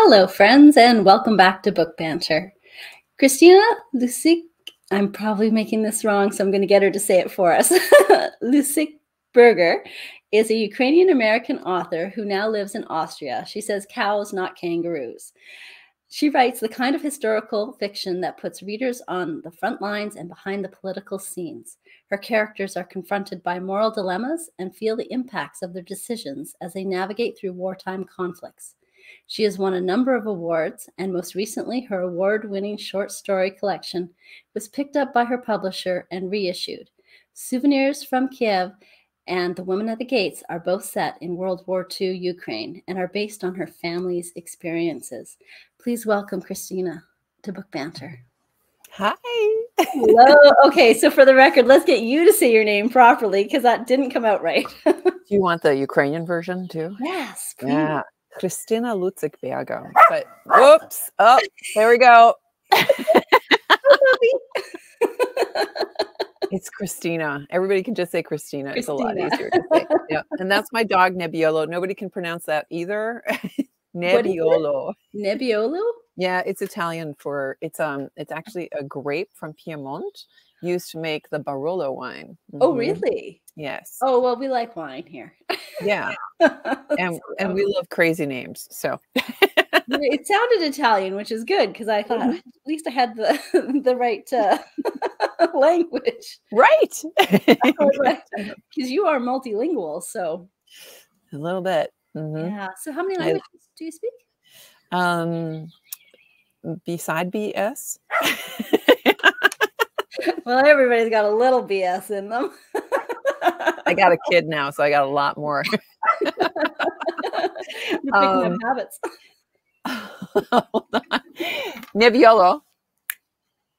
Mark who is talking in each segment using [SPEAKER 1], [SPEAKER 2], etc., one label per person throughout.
[SPEAKER 1] Hello, friends, and welcome back to Book Banter. Chrystyna Lucyk, I'm probably making this wrong, so I'm going to get her to say it for us. Lucyk-Berger is a Ukrainian-American author who now lives in Austria. She says cows, not kangaroos. She writes the kind of historical fiction that puts readers on the front lines and behind the political scenes. Her characters are confronted by moral dilemmas and feel the impacts of their decisions as they navigate through wartime conflicts. She has won a number of awards, and most recently, her award-winning short story collection was picked up by her publisher and reissued. Souvenirs from Kiev and The Woman at the Gates are both set in World War II Ukraine and are based on her family's experiences. Please welcome Chrystyna to Book Banter.
[SPEAKER 2] Hi.
[SPEAKER 1] Hello. Okay, so for the record, let's get you to say your name properly because that didn't come out right.
[SPEAKER 2] Do you want the Ukrainian version too?
[SPEAKER 1] Yes, please.
[SPEAKER 2] Yeah. Chrystyna Lucyk-Berger. But whoops. Oh, there we go. It's Chrystyna. Everybody can just say Chrystyna. It's a lot easier to say. Yeah. And that's my dog Nebbiolo. Nobody can pronounce that either. Nebbiolo.
[SPEAKER 1] Nebbiolo?
[SPEAKER 2] Yeah, it's Italian for it's actually a grape from Piedmont used to make the Barolo wine.
[SPEAKER 1] Oh, really?
[SPEAKER 2] Yes.
[SPEAKER 1] Oh, well, we like wine here.
[SPEAKER 2] Yeah. and we love crazy names. So
[SPEAKER 1] it sounded Italian, which is good because I thought at least I had the right language.
[SPEAKER 2] Right.
[SPEAKER 1] Because you are multilingual, so
[SPEAKER 2] a little bit. Mm-hmm.
[SPEAKER 1] Yeah. So how many languages do you speak?
[SPEAKER 2] Beside BS.
[SPEAKER 1] Well, everybody's got a little BS in them.
[SPEAKER 2] I got a kid now, so I got a lot more.
[SPEAKER 1] You're picking up habits.
[SPEAKER 2] Hold on. Nebbiolo,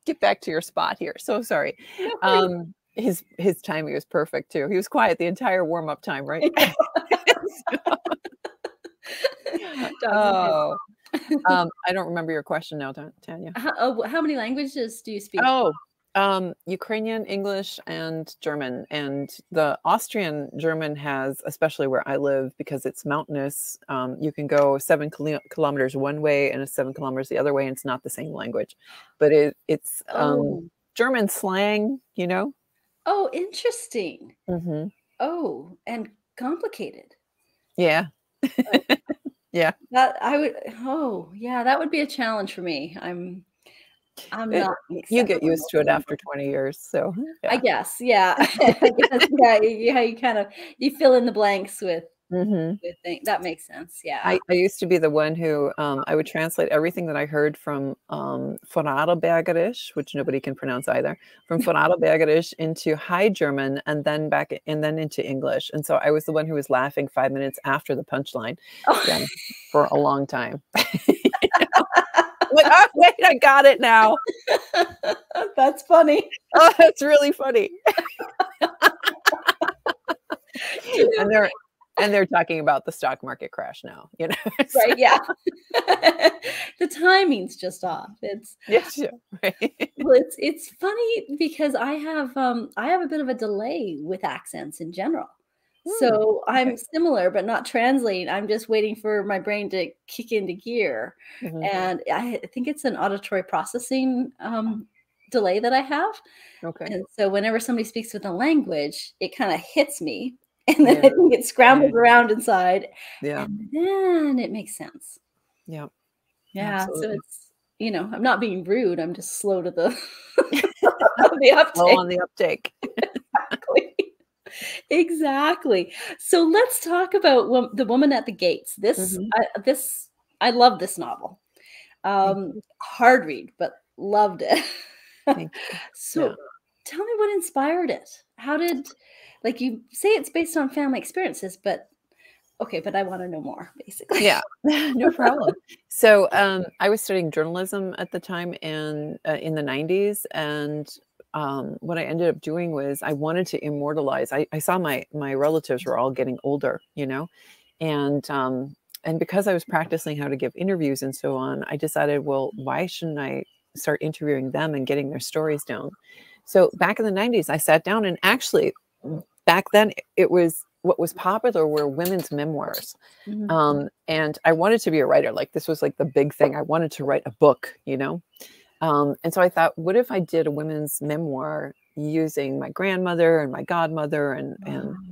[SPEAKER 2] get back to your spot here. So sorry. His timing was perfect too. He was quiet the entire warm-up time, right? Oh. I don't remember your question now, Tanya.
[SPEAKER 1] How many languages do you speak?
[SPEAKER 2] Oh, Ukrainian, English, and German. And the Austrian German has, especially where I live, because it's mountainous, you can go 7 kilometers one way and 7 kilometers the other way, and it's not the same language. But it's German slang, you know?
[SPEAKER 1] Oh, interesting.
[SPEAKER 2] Mm-hmm.
[SPEAKER 1] Oh, and complicated.
[SPEAKER 2] Yeah. Yeah.
[SPEAKER 1] That would be a challenge for me. I'm not.
[SPEAKER 2] You get used to it after 20 years, so
[SPEAKER 1] yeah. I guess, yeah. You fill in the blanks with things. That makes sense. Yeah.
[SPEAKER 2] I used to be the one who I would translate everything that I heard from Vorarlbergerisch, which nobody can pronounce either, from Vorarlbergerisch into High German and then into English. And so I was the one who was laughing 5 minutes after the punchline for a long time. Like, oh, wait, I got it now.
[SPEAKER 1] That's funny.
[SPEAKER 2] Oh, that's really funny. And they're talking about the stock market crash now, you know.
[SPEAKER 1] Right? Yeah. The timing's just off.
[SPEAKER 2] Right.
[SPEAKER 1] Well, it's funny because I have a bit of a delay with accents in general. So I'm similar, but not translating. I'm just waiting for my brain to kick into gear. Mm-hmm. And I think it's an auditory processing delay that I have. Okay. And so whenever somebody speaks with a language, it kind of hits me. And then I think it scrambles around inside. Yeah. And then it makes sense.
[SPEAKER 2] Yeah.
[SPEAKER 1] Yeah. Absolutely. So it's, I'm not being rude. I'm just slow to the uptake.
[SPEAKER 2] Slow on the uptake.
[SPEAKER 1] Exactly. Exactly. So let's talk about The Woman at the Gates. I love this novel. Hard read, but loved it. So tell me what inspired it. How did, you say it's based on family experiences, but I want to know more, basically.
[SPEAKER 2] Yeah, no problem. So I was studying journalism at the time in the 90s, and what I ended up doing was I wanted to immortalize. I saw my relatives were all getting older, and because I was practicing how to give interviews and so on, I decided, well, why shouldn't I start interviewing them and getting their stories down? So back in the 90s, I sat down, and actually back then it was what was popular were women's memoirs.
[SPEAKER 1] Mhm.
[SPEAKER 2] And I wanted to be a writer. Like this was like the big thing. I wanted to write a book, you know? And so I thought, what if I did a women's memoir using my grandmother and my godmother and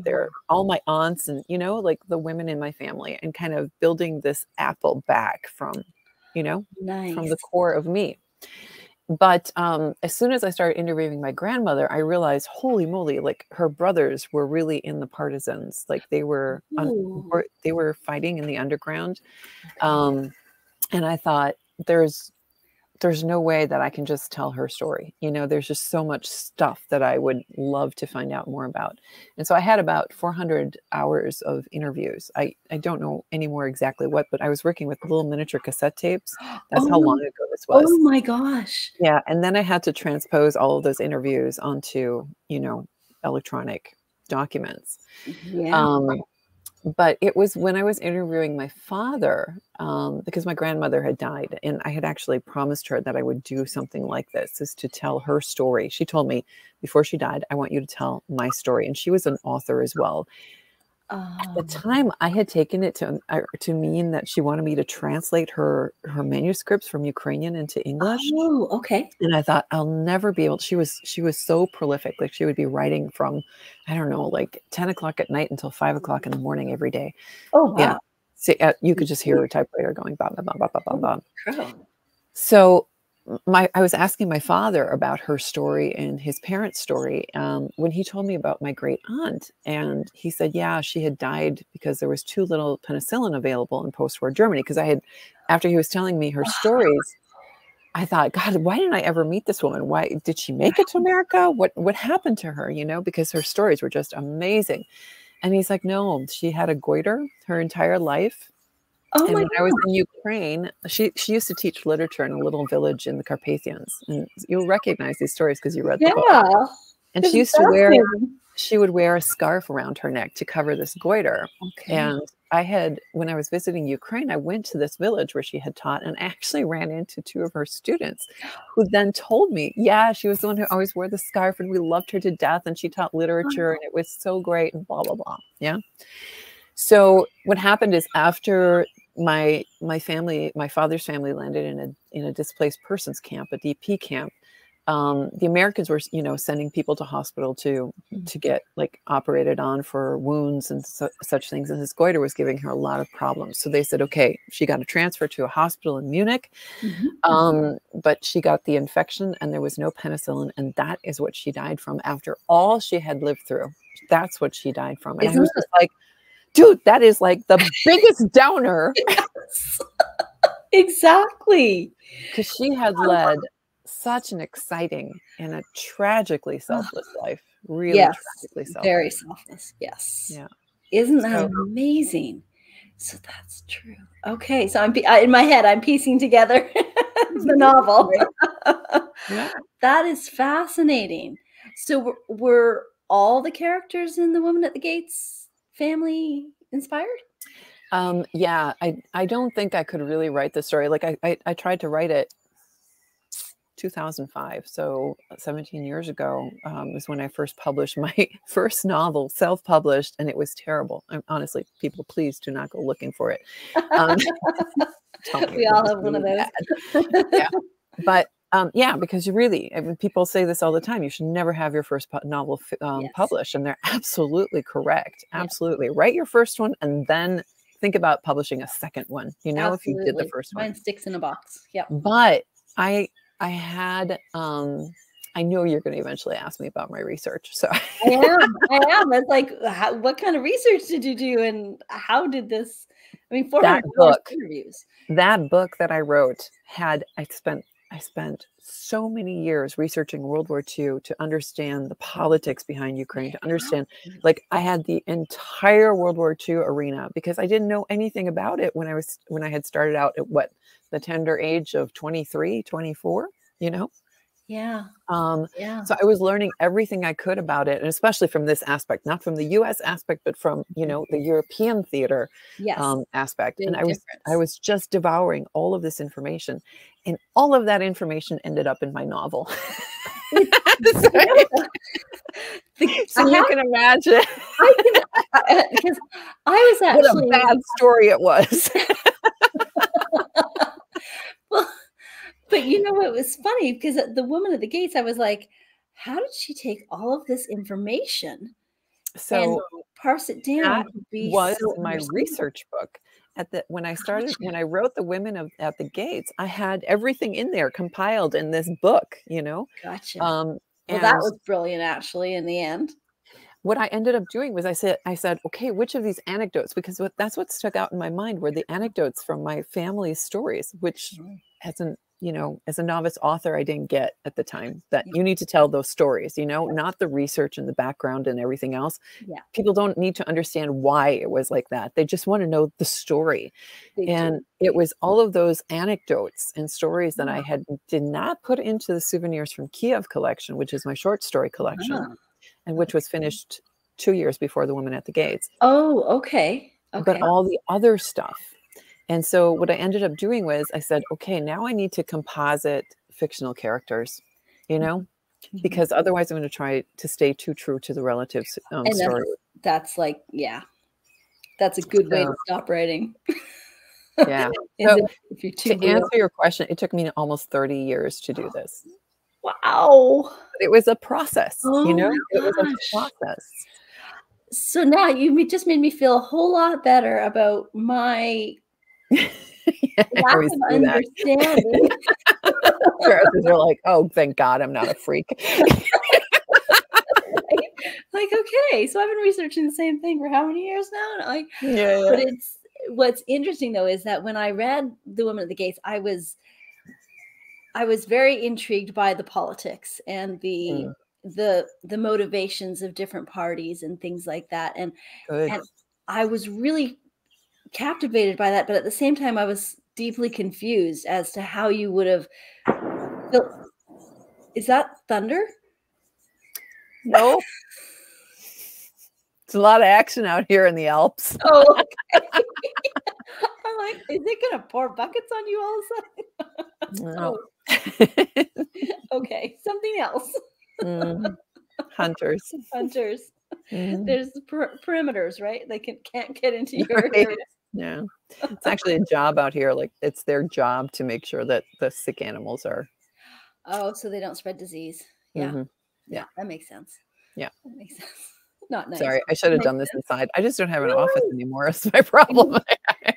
[SPEAKER 2] their all my aunts and, you know, like the women in my family, and kind of building this apple back from, you know, from the
[SPEAKER 1] Nice.
[SPEAKER 2] core of me. But as soon as I started interviewing my grandmother, I realized, holy moly, like her brothers were really in the partisans. Like they were
[SPEAKER 1] Ooh,
[SPEAKER 2] they were fighting in the underground.
[SPEAKER 1] okay.
[SPEAKER 2] And I thought, there's no way that I can just tell her story. You know, there's just so much stuff that I would love to find out more about. And so I had about 400 hours of interviews. I don't know anymore exactly what, but I was working with little miniature cassette tapes. That's how long
[SPEAKER 1] Oh,
[SPEAKER 2] ago this
[SPEAKER 1] oh
[SPEAKER 2] was.
[SPEAKER 1] my gosh.
[SPEAKER 2] Yeah. And then I had to transpose all of those interviews onto, you know, electronic documents.
[SPEAKER 1] Yeah.
[SPEAKER 2] Um, but it was when I was interviewing my father, because my grandmother had died, and I had actually promised her that I would do something like this, is to tell her story. She told me before she died, I want you to tell my story. And she was an author as well. At the
[SPEAKER 1] Um,
[SPEAKER 2] time, I had taken it to mean that she wanted me to translate her manuscripts from Ukrainian into English.
[SPEAKER 1] oh, okay.
[SPEAKER 2] And I thought, I'll never be able. She was so prolific. Like she would be writing from, I don't know, like 10 o'clock at night until 5 o'clock in the morning every day.
[SPEAKER 1] Oh,
[SPEAKER 2] Yeah.
[SPEAKER 1] wow.
[SPEAKER 2] See, you could just hear her typewriter going bam, bam, bam, bam, bam, bam,
[SPEAKER 1] Holy
[SPEAKER 2] bam.
[SPEAKER 1] crow.
[SPEAKER 2] So I was asking my father about her story and his parents' story when he told me about my great aunt. And he said, yeah, she had died because there was too little penicillin available in post-war Germany. Because after he was telling me her stories, I thought, God, why didn't I ever meet this woman? Why did she make it to America? What happened to her? You know, because her stories were just amazing. And he's like, no, she had a goiter her entire life.
[SPEAKER 1] Oh
[SPEAKER 2] And
[SPEAKER 1] my
[SPEAKER 2] when I was
[SPEAKER 1] God.
[SPEAKER 2] in Ukraine, she used to teach literature in a little village in the Carpathians. And you'll recognize these stories because you read the book.
[SPEAKER 1] Yeah.
[SPEAKER 2] And
[SPEAKER 1] This is fascinating.
[SPEAKER 2] she would wear a scarf around her neck to cover this goiter.
[SPEAKER 1] Okay.
[SPEAKER 2] And when I was visiting Ukraine, I went to this village where she had taught, and I actually ran into two of her students who then told me, yeah, she was the one who always wore the scarf and we loved her to death and she taught literature and it was so great and blah, blah, blah. Yeah. So what happened is after my father's family landed in a displaced persons camp, a DP camp, the Americans were, you know, sending people to hospital to get like operated on for wounds and such things. And this goiter was giving her a lot of problems. So they said, okay, she got a transfer to a hospital in Munich, but she got the infection and there was no penicillin. And that is what she died from after all she had lived through. That's what she died from. And I was just like, dude, that is like the biggest downer.
[SPEAKER 1] Yes. Exactly.
[SPEAKER 2] Because she had led such an exciting and a tragically selfless life. Really
[SPEAKER 1] Yes.
[SPEAKER 2] tragically selfless.
[SPEAKER 1] Very selfless. Yes.
[SPEAKER 2] Yeah.
[SPEAKER 1] Isn't that amazing? So that's true. Okay. So in my head, I'm piecing together the novel.
[SPEAKER 2] Yeah.
[SPEAKER 1] That is fascinating. So were all the characters in The Woman at the Gates family inspired?
[SPEAKER 2] Yeah, I don't think I could really write the story. Like I tried to write it 2005, so 17 years ago was when I first published my first novel, self-published, and it was terrible. Honestly, people, please do not go looking for it.
[SPEAKER 1] We all have one of those.
[SPEAKER 2] Yeah, but yeah, because people say this all the time. You should never have your first novel
[SPEAKER 1] Yes.
[SPEAKER 2] published, and they're absolutely correct.
[SPEAKER 1] Yeah.
[SPEAKER 2] Absolutely, write your first one and then think about publishing a second one. You know,
[SPEAKER 1] Absolutely.
[SPEAKER 2] if you did the first one.
[SPEAKER 1] Mine sticks in a box. Yeah.
[SPEAKER 2] But I had I know you're going to eventually ask me about my research. So
[SPEAKER 1] I am. It's like, what kind of research did you do, and how did this? I mean, 400 interviews.
[SPEAKER 2] That book that I wrote I spent so many years researching World War II to understand the politics behind Ukraine, to understand, like I had the entire World War II arena because I didn't know anything about it when I had started out at the tender age of 23, 24, you know?
[SPEAKER 1] Yeah.
[SPEAKER 2] So I was learning everything I could about it, and especially from this aspect, not from the US aspect, but from, you know, the European theater aspect. And I was just devouring all of this information, and all of that information ended up in my novel. So you can imagine
[SPEAKER 1] because I was actually
[SPEAKER 2] what a bad story it was.
[SPEAKER 1] well, but you know what was funny? Because the woman at the gates, I was like, how did she take all of this information and
[SPEAKER 2] So
[SPEAKER 1] parse it down
[SPEAKER 2] that
[SPEAKER 1] to be
[SPEAKER 2] was
[SPEAKER 1] so
[SPEAKER 2] my
[SPEAKER 1] understandable?
[SPEAKER 2] research book. When I wrote The Women at the Gates, I had everything in there compiled in this book, you know.
[SPEAKER 1] Gotcha.
[SPEAKER 2] Well,
[SPEAKER 1] Well, that was brilliant, actually, in the end.
[SPEAKER 2] What I ended up doing was I said, okay, which of these anecdotes, because that's what stuck out in my mind were the anecdotes from my family's stories, which as a novice author, I didn't get at the time, that you need to tell those stories, not the research and the background and everything else.
[SPEAKER 1] Yeah.
[SPEAKER 2] People don't need to understand why it was like that. They just want to know the story. It was all of those anecdotes and stories that I did not put into the Souvenirs from Kiev collection, which is my short story collection, and which was finished 2 years before The Woman at the Gates.
[SPEAKER 1] Oh, okay.
[SPEAKER 2] But all the other stuff. And so what I ended up doing was I said, okay, now I need to composite fictional characters, because otherwise I'm going to try to stay too true to the relatives story.
[SPEAKER 1] That's like, that's a good way to stop writing.
[SPEAKER 2] Yeah. So to answer your question, it took me almost 30 years to do this.
[SPEAKER 1] Wow.
[SPEAKER 2] But it was a process, it was a process.
[SPEAKER 1] So now you just made me feel a whole lot better about my lack of understanding.
[SPEAKER 2] They're like, oh, thank God I'm not a freak.
[SPEAKER 1] Like, okay, so I've been researching the same thing for how many years now? But what's interesting though is that when I read The Woman at the Gates, I was very intrigued by the politics and the motivations of different parties and things like that. And I was really captivated by that. But at the same time, I was deeply confused as to how you would have built. Is that thunder?
[SPEAKER 2] No. It's a lot of action out here in the Alps.
[SPEAKER 1] Oh, okay. I'm like, is it going to pour buckets on you all of a sudden?
[SPEAKER 2] No.
[SPEAKER 1] Okay, something else.
[SPEAKER 2] Hunters.
[SPEAKER 1] There's perimeters, right? They can't get into your area.
[SPEAKER 2] Yeah, it's actually a job out here. Like, it's their job to make sure that the sick animals are.
[SPEAKER 1] Oh, so they don't spread disease. Yeah. Yeah, that makes sense.
[SPEAKER 2] Yeah,
[SPEAKER 1] that makes sense. Not nice.
[SPEAKER 2] Sorry, I should have done this inside. I just don't have an office anymore. That's my problem.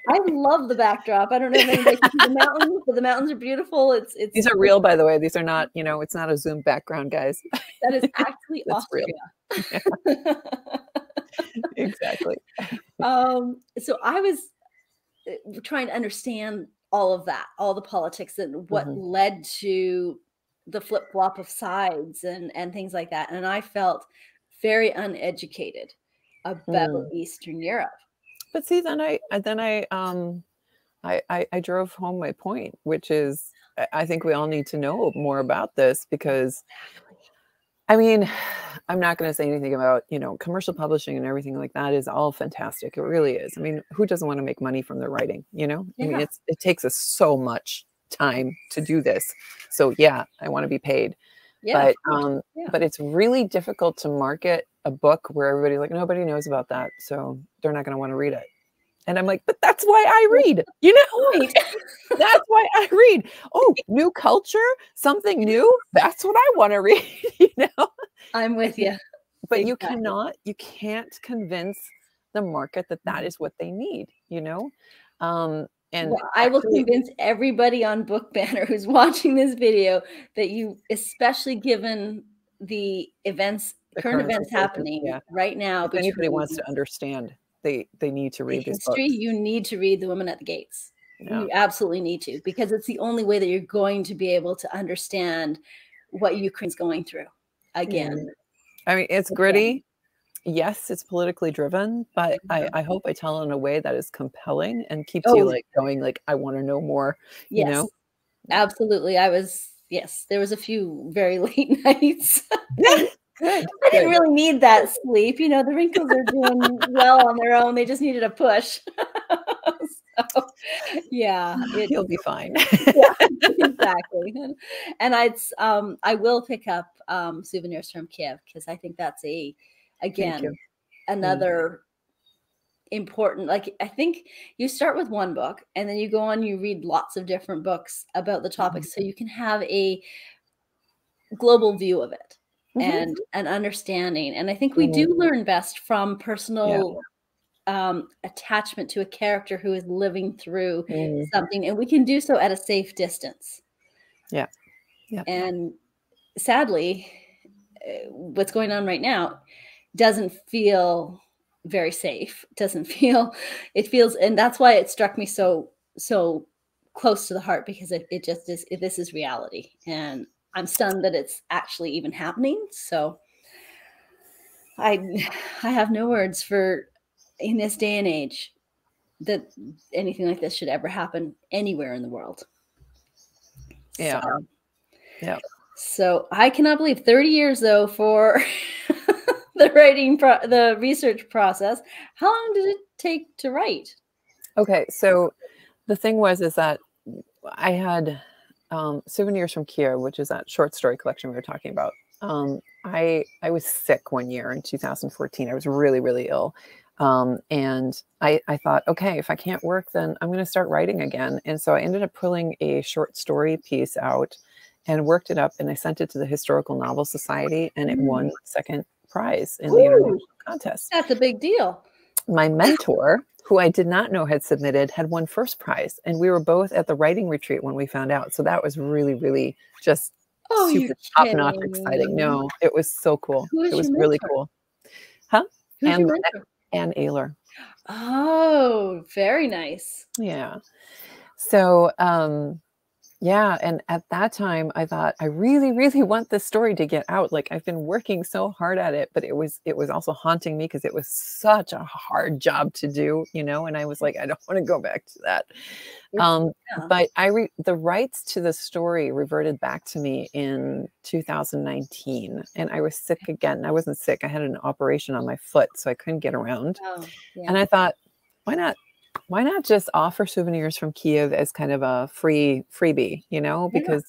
[SPEAKER 1] I love the backdrop. I don't know if anybody can see the mountains, but the mountains are beautiful. These
[SPEAKER 2] are real, by the way. These are not, it's not a Zoom background, guys.
[SPEAKER 1] That is actually Austria.
[SPEAKER 2] Real. Exactly.
[SPEAKER 1] So I was trying to understand all of that, all the politics and what led to the flip-flop of sides and things like that. And I felt very uneducated about Eastern Europe.
[SPEAKER 2] But see, then I drove home my point, which is I think we all need to know more about this, because I mean, I'm not going to say anything about, commercial publishing and everything like that is all fantastic. It really is. I mean, who doesn't want to make money from their writing? I mean, it takes us so much time to do this. So yeah, I want to be paid. Yeah, but it's really difficult to market a book where everybody's like, nobody knows about that, so they're not going to want to read it. And I'm like, but that's why I read, That's why I read. Oh, new culture, something new. That's what I want to read,
[SPEAKER 1] I'm with you.
[SPEAKER 2] But you can't convince the market that is what they need, And
[SPEAKER 1] I will convince everybody on Book Banter who's watching this video that especially given the current events happening right now.
[SPEAKER 2] If anybody wants to understand, they need to read this book.
[SPEAKER 1] You need to read The Woman at the Gates. Yeah. You absolutely need to, because it's the only way that you're going to be able to understand what Ukraine's going through again.
[SPEAKER 2] I mean, it's gritty. Yes, it's politically driven, but I hope I tell in a way that is compelling and keeps you going, I want to know more,
[SPEAKER 1] Absolutely. There was a few very late nights.
[SPEAKER 2] Good.
[SPEAKER 1] I didn't really need that sleep. The wrinkles are doing well on their own. They just needed a push. Yeah,
[SPEAKER 2] You'll be fine.
[SPEAKER 1] yeah, exactly. And I will pick up Souvenirs from Kiev, because I think that's
[SPEAKER 2] Thank
[SPEAKER 1] again
[SPEAKER 2] you.
[SPEAKER 1] another important, like, I think you start with one book and then you go on, you read lots of different books about the topics, so you can have a global view of it and an understanding. And I think we do learn best from personal attachment to a character who is living through something, and we can do so at a safe distance.
[SPEAKER 2] Yeah.
[SPEAKER 1] And sadly, what's going on right now doesn't feel very safe. It feels, and that's why it struck me so close to the heart, because it just is. This is reality, and I'm stunned that it's actually even happening. So I have no words for, in this day and age, that anything like this should ever happen anywhere in the world.
[SPEAKER 2] Yeah.
[SPEAKER 1] So,
[SPEAKER 2] yeah.
[SPEAKER 1] So I cannot believe 30 years though for the research process. How long did it take to write?
[SPEAKER 2] Okay, so the thing is that I had Souvenirs from Kiev, which is that short story collection we were talking about. I was sick one year in 2014. I was really, really ill. And I thought, okay, if I can't work, then I'm going to start writing again. And so I ended up pulling a short story piece out and worked it up, and I sent it to the Historical Novel Society, and it won second prize in the international contest.
[SPEAKER 1] That's a big deal.
[SPEAKER 2] My mentor, who I did not know had submitted, had won first prize. And we were both at the writing retreat when we found out. So that was really, really just super top-notch exciting. No, it was so cool. It was really cool. Huh?
[SPEAKER 1] Who's your mentor?
[SPEAKER 2] Anne Ayler.
[SPEAKER 1] Oh, very nice.
[SPEAKER 2] Yeah. So, yeah. And at that time I thought, I really, really want this story to get out. Like, I've been working so hard at it, but it was also haunting me because it was such a hard job to do, you know? And I was like, I don't want to go back to that. But the rights to the story reverted back to me in 2019, and I was sick again. I wasn't sick. I had an operation on my foot, so I couldn't get around. And I thought, why not just offer Souvenirs from Kiev as kind of a freebie, you know, because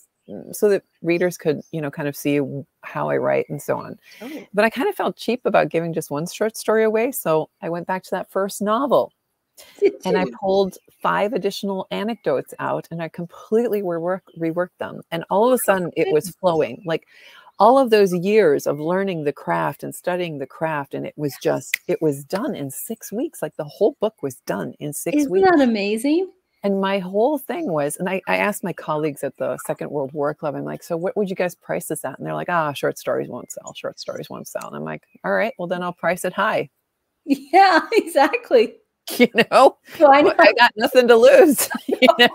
[SPEAKER 2] so that readers could, you know, kind of see how I write and so on. But I kind of felt cheap about giving just one short story away. So I went back to that first novel and I pulled 5 additional anecdotes out, and I completely reworked them. And all of a sudden it was flowing. Like, all of those years of learning the craft and studying the craft, and it was done in 6 weeks. Like, the whole book was done in 6 weeks.
[SPEAKER 1] Isn't that amazing?
[SPEAKER 2] And my whole thing was, and I asked my colleagues at the Second World War Club, I'm like, so what would you guys price this at? And they're like, short stories won't sell. Short stories won't sell. And I'm like, all right, well then I'll price it high.
[SPEAKER 1] Yeah, exactly.
[SPEAKER 2] You know, I got nothing to lose, you know,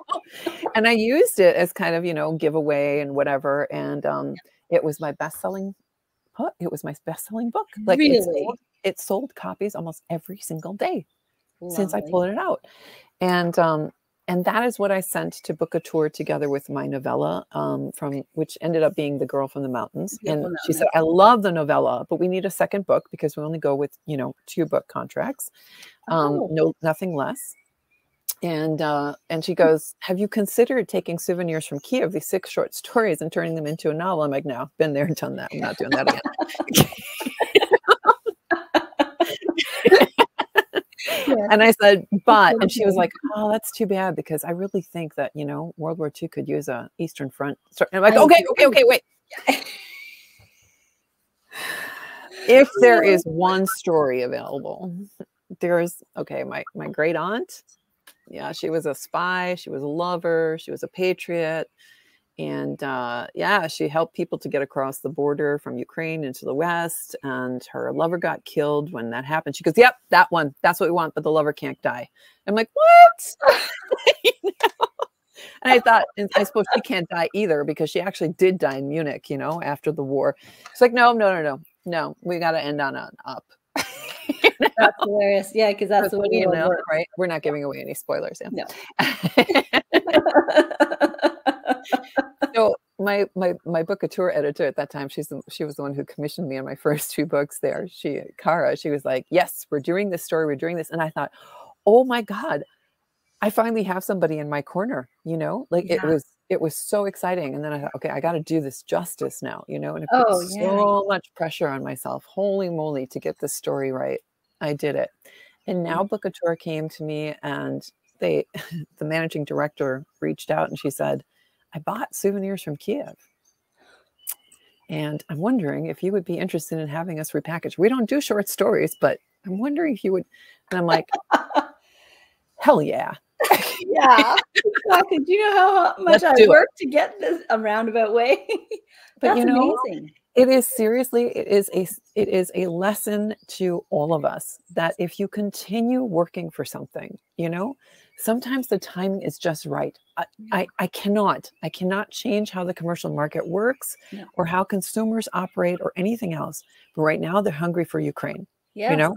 [SPEAKER 2] and I used it as kind of, you know, giveaway and whatever. And it was my best-selling book. It was my best-selling book. Like,
[SPEAKER 1] really?
[SPEAKER 2] it sold copies almost every single day since I pulled it out. And that is what I sent to book a tour together with my novella, which ended up being The Girl from the Mountains. And she said, I love the novella, but we need a second book because we only go with, you know, 2 book contracts. Nothing less. And she goes, have you considered taking Souvenirs from Kiev, these 6 short stories, and turning them into a novel? I'm like, no, been there and done that. I'm not doing that again. And I said, and she was like, oh, that's too bad, because I really think that, you know, World War II could use a Eastern Front. And I'm like, okay, wait. If there is one story available, there's, my great aunt. Yeah, she was a spy. She was a lover. She was a patriot. And she helped people to get across the border from Ukraine into the West. And her lover got killed when that happened. She goes, yep, that one. That's what we want. But the lover can't die. I'm like, what? You know? And I thought, and I suppose she can't die either, because she actually did die in Munich, you know, after the war. It's like, no. We got to end on an up. You know?
[SPEAKER 1] That's hilarious. Yeah, because that's the way
[SPEAKER 2] you know, right? We're not giving away any spoilers. Yeah.
[SPEAKER 1] No.
[SPEAKER 2] So my book-a-tour editor at that time, she was the one who commissioned me on my first 2 books there. Cara, she was like, yes, we're doing this story. We're doing this. And I thought, oh my God, I finally have somebody in my corner, you know, like
[SPEAKER 1] Yeah.
[SPEAKER 2] it was so exciting. And then I thought, okay, I got to do this justice now, you know, and it put
[SPEAKER 1] Oh, yeah.
[SPEAKER 2] so much pressure on myself. Holy moly, to get this story right. I did it. And now Bookouture came to me, and they, the managing director reached out and she said, I bought souvenirs from Kiev. And I'm wondering if you would be interested in having us repackage. We don't do short stories, but I'm wondering if you would. And I'm like, hell yeah.
[SPEAKER 1] Yeah, exactly. Do you know how much
[SPEAKER 2] Let's
[SPEAKER 1] I
[SPEAKER 2] do it.
[SPEAKER 1] worked to get this a roundabout way?
[SPEAKER 2] But
[SPEAKER 1] That's
[SPEAKER 2] you know,
[SPEAKER 1] amazing.
[SPEAKER 2] it is seriously, it is a lesson to all of us that if you continue working for something, you know, sometimes the timing is just right. I cannot change how the commercial market works
[SPEAKER 1] No.
[SPEAKER 2] or how consumers operate or anything else. But right now they're hungry for Ukraine, you
[SPEAKER 1] Yes.
[SPEAKER 2] know,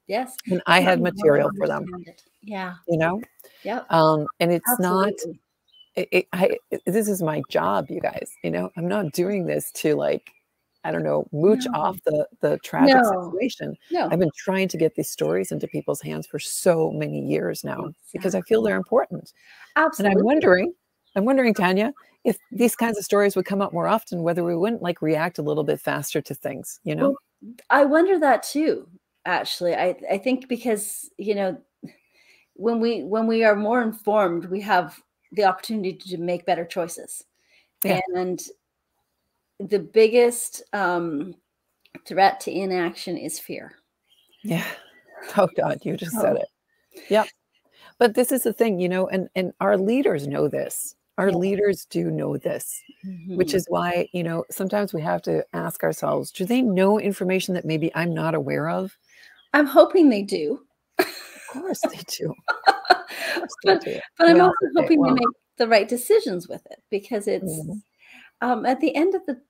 [SPEAKER 1] Yes.
[SPEAKER 2] and I had
[SPEAKER 1] Nothing more to
[SPEAKER 2] material for them,
[SPEAKER 1] understand it. Yeah.
[SPEAKER 2] you know,
[SPEAKER 1] Yep.
[SPEAKER 2] and it's not,
[SPEAKER 1] Absolutely.
[SPEAKER 2] this is my job, you guys, you know, I'm not doing this to like, I don't know, mooch
[SPEAKER 1] No.
[SPEAKER 2] off the tragic
[SPEAKER 1] No.
[SPEAKER 2] situation.
[SPEAKER 1] No.
[SPEAKER 2] I've been trying to get these stories into people's hands for so many years now because I feel they're important. And
[SPEAKER 1] Absolutely.
[SPEAKER 2] I'm wondering, Tanya, if these kinds of stories would come up more often, whether we wouldn't like react a little bit faster to things, you know?
[SPEAKER 1] Well, I wonder that too, actually. I think because, you know, when we are more informed, we have the opportunity to make better choices.
[SPEAKER 2] Yeah.
[SPEAKER 1] And the biggest threat to inaction is fear.
[SPEAKER 2] Yeah. Oh God, you just said
[SPEAKER 1] Oh,
[SPEAKER 2] it. Yep. But this is the thing, you know, and our leaders know this. Our
[SPEAKER 1] yeah.
[SPEAKER 2] leaders do know this, which
[SPEAKER 1] Mhm.
[SPEAKER 2] is why, you know, sometimes we have to ask ourselves, do they know information that maybe I'm not aware of?
[SPEAKER 1] I'm hoping they do.
[SPEAKER 2] Of course they do. Of course they
[SPEAKER 1] But
[SPEAKER 2] do.
[SPEAKER 1] I'm
[SPEAKER 2] Well,
[SPEAKER 1] also
[SPEAKER 2] okay,
[SPEAKER 1] hoping they
[SPEAKER 2] well,
[SPEAKER 1] make the right decisions with it, because it's
[SPEAKER 2] mhm,
[SPEAKER 1] at the end of the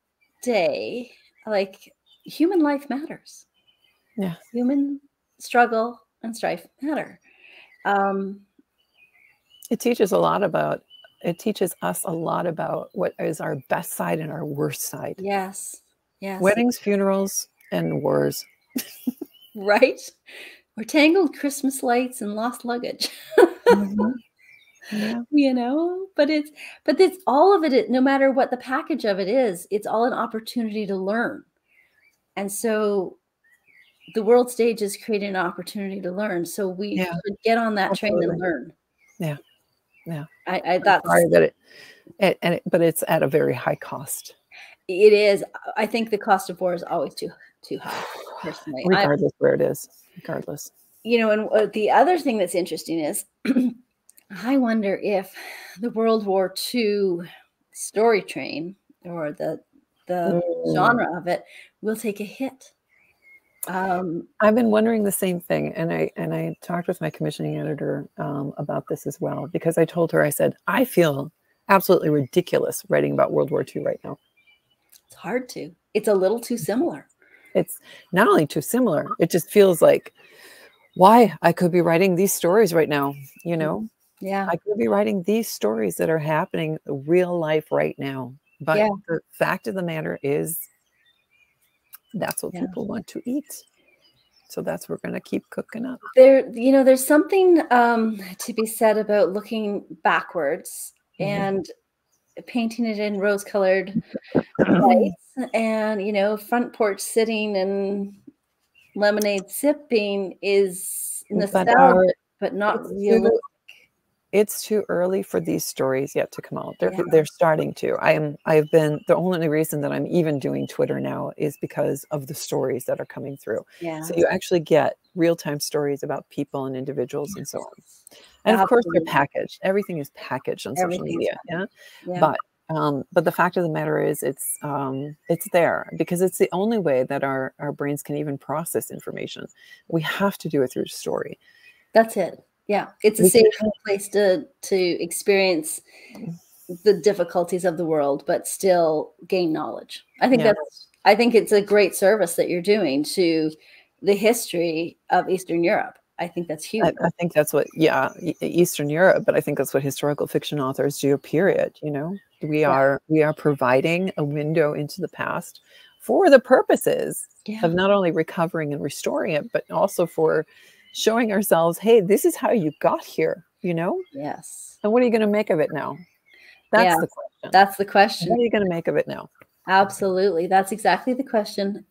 [SPEAKER 1] day, like, human life matters.
[SPEAKER 2] yeah,
[SPEAKER 1] Human struggle and strife matter. Um,
[SPEAKER 2] it teaches a lot about, it teaches us a lot about what is our best side and our worst side.
[SPEAKER 1] yes. Yes.
[SPEAKER 2] Weddings, funerals, and wars.
[SPEAKER 1] Right? Or tangled Christmas lights and lost luggage.
[SPEAKER 2] Mhm, yeah,
[SPEAKER 1] You know, but it's all of it, no matter what the package of it is, it's all an opportunity to learn. And so the world stage is creating an opportunity to learn. So we
[SPEAKER 2] yeah,
[SPEAKER 1] should get on that train and
[SPEAKER 2] absolutely.
[SPEAKER 1] learn.
[SPEAKER 2] Yeah, yeah.
[SPEAKER 1] I
[SPEAKER 2] I'm
[SPEAKER 1] that's
[SPEAKER 2] sorry that but it's at a very high cost.
[SPEAKER 1] it is. I think the cost of war is always too high, personally.
[SPEAKER 2] Regardless where it is, regardless.
[SPEAKER 1] You know, and the other thing that's interesting is I wonder if the World War II story train, or the
[SPEAKER 2] Mm.
[SPEAKER 1] genre of it, will take a hit.
[SPEAKER 2] I've been wondering the same thing, and I talked with my commissioning editor about this as well, because I told her, I said, I feel absolutely ridiculous writing about World War II right now.
[SPEAKER 1] It's hard to. It's a little too similar.
[SPEAKER 2] It's not only too similar, it just feels like, why I could be writing these stories right now, you know?
[SPEAKER 1] Yeah.
[SPEAKER 2] I could be writing these stories that are happening real life right now. But
[SPEAKER 1] Yeah.
[SPEAKER 2] the fact of the matter is, that's what
[SPEAKER 1] Yeah.
[SPEAKER 2] people want to eat. So that's what we're going to keep cooking up.
[SPEAKER 1] You know, there's something to be said about looking backwards and painting it in rose-colored lights, and, you know, front porch sitting and lemonade sipping is
[SPEAKER 2] But
[SPEAKER 1] nostalgic, but not
[SPEAKER 2] it's
[SPEAKER 1] realistic.
[SPEAKER 2] it's too early for these stories yet to come out.
[SPEAKER 1] Yeah.
[SPEAKER 2] They're starting to. I've been, the only reason that I'm even doing Twitter now is because of the stories that are coming through.
[SPEAKER 1] Yeah.
[SPEAKER 2] So you actually get real-time stories about people and individuals and so on. And of course they're
[SPEAKER 1] Absolutely.
[SPEAKER 2] packaged. Everything is packaged on social
[SPEAKER 1] Everything's
[SPEAKER 2] media. Yeah.
[SPEAKER 1] Yeah.
[SPEAKER 2] But the fact of the matter is it's there because it's the only way that our brains can even process information. We have to do it through story.
[SPEAKER 1] That's it. Yeah. It's a
[SPEAKER 2] We
[SPEAKER 1] safe
[SPEAKER 2] can't-
[SPEAKER 1] place to experience the difficulties of the world, but still gain knowledge. I think
[SPEAKER 2] Yeah.
[SPEAKER 1] I think it's a great service that you're doing to the history of Eastern Europe. I think that's huge.
[SPEAKER 2] I think that's what, Eastern Europe, but I think that's what historical fiction authors do, period. You know, we are providing a window into the past for the purposes
[SPEAKER 1] Yeah.
[SPEAKER 2] of not only recovering and restoring it, but also for showing ourselves, hey, this is how you got here. you know?
[SPEAKER 1] Yes.
[SPEAKER 2] And what are you going to make of it now? That's
[SPEAKER 1] Yeah,
[SPEAKER 2] the question.
[SPEAKER 1] that's the question.
[SPEAKER 2] What are you going to make of it now?
[SPEAKER 1] Absolutely. That's exactly the question.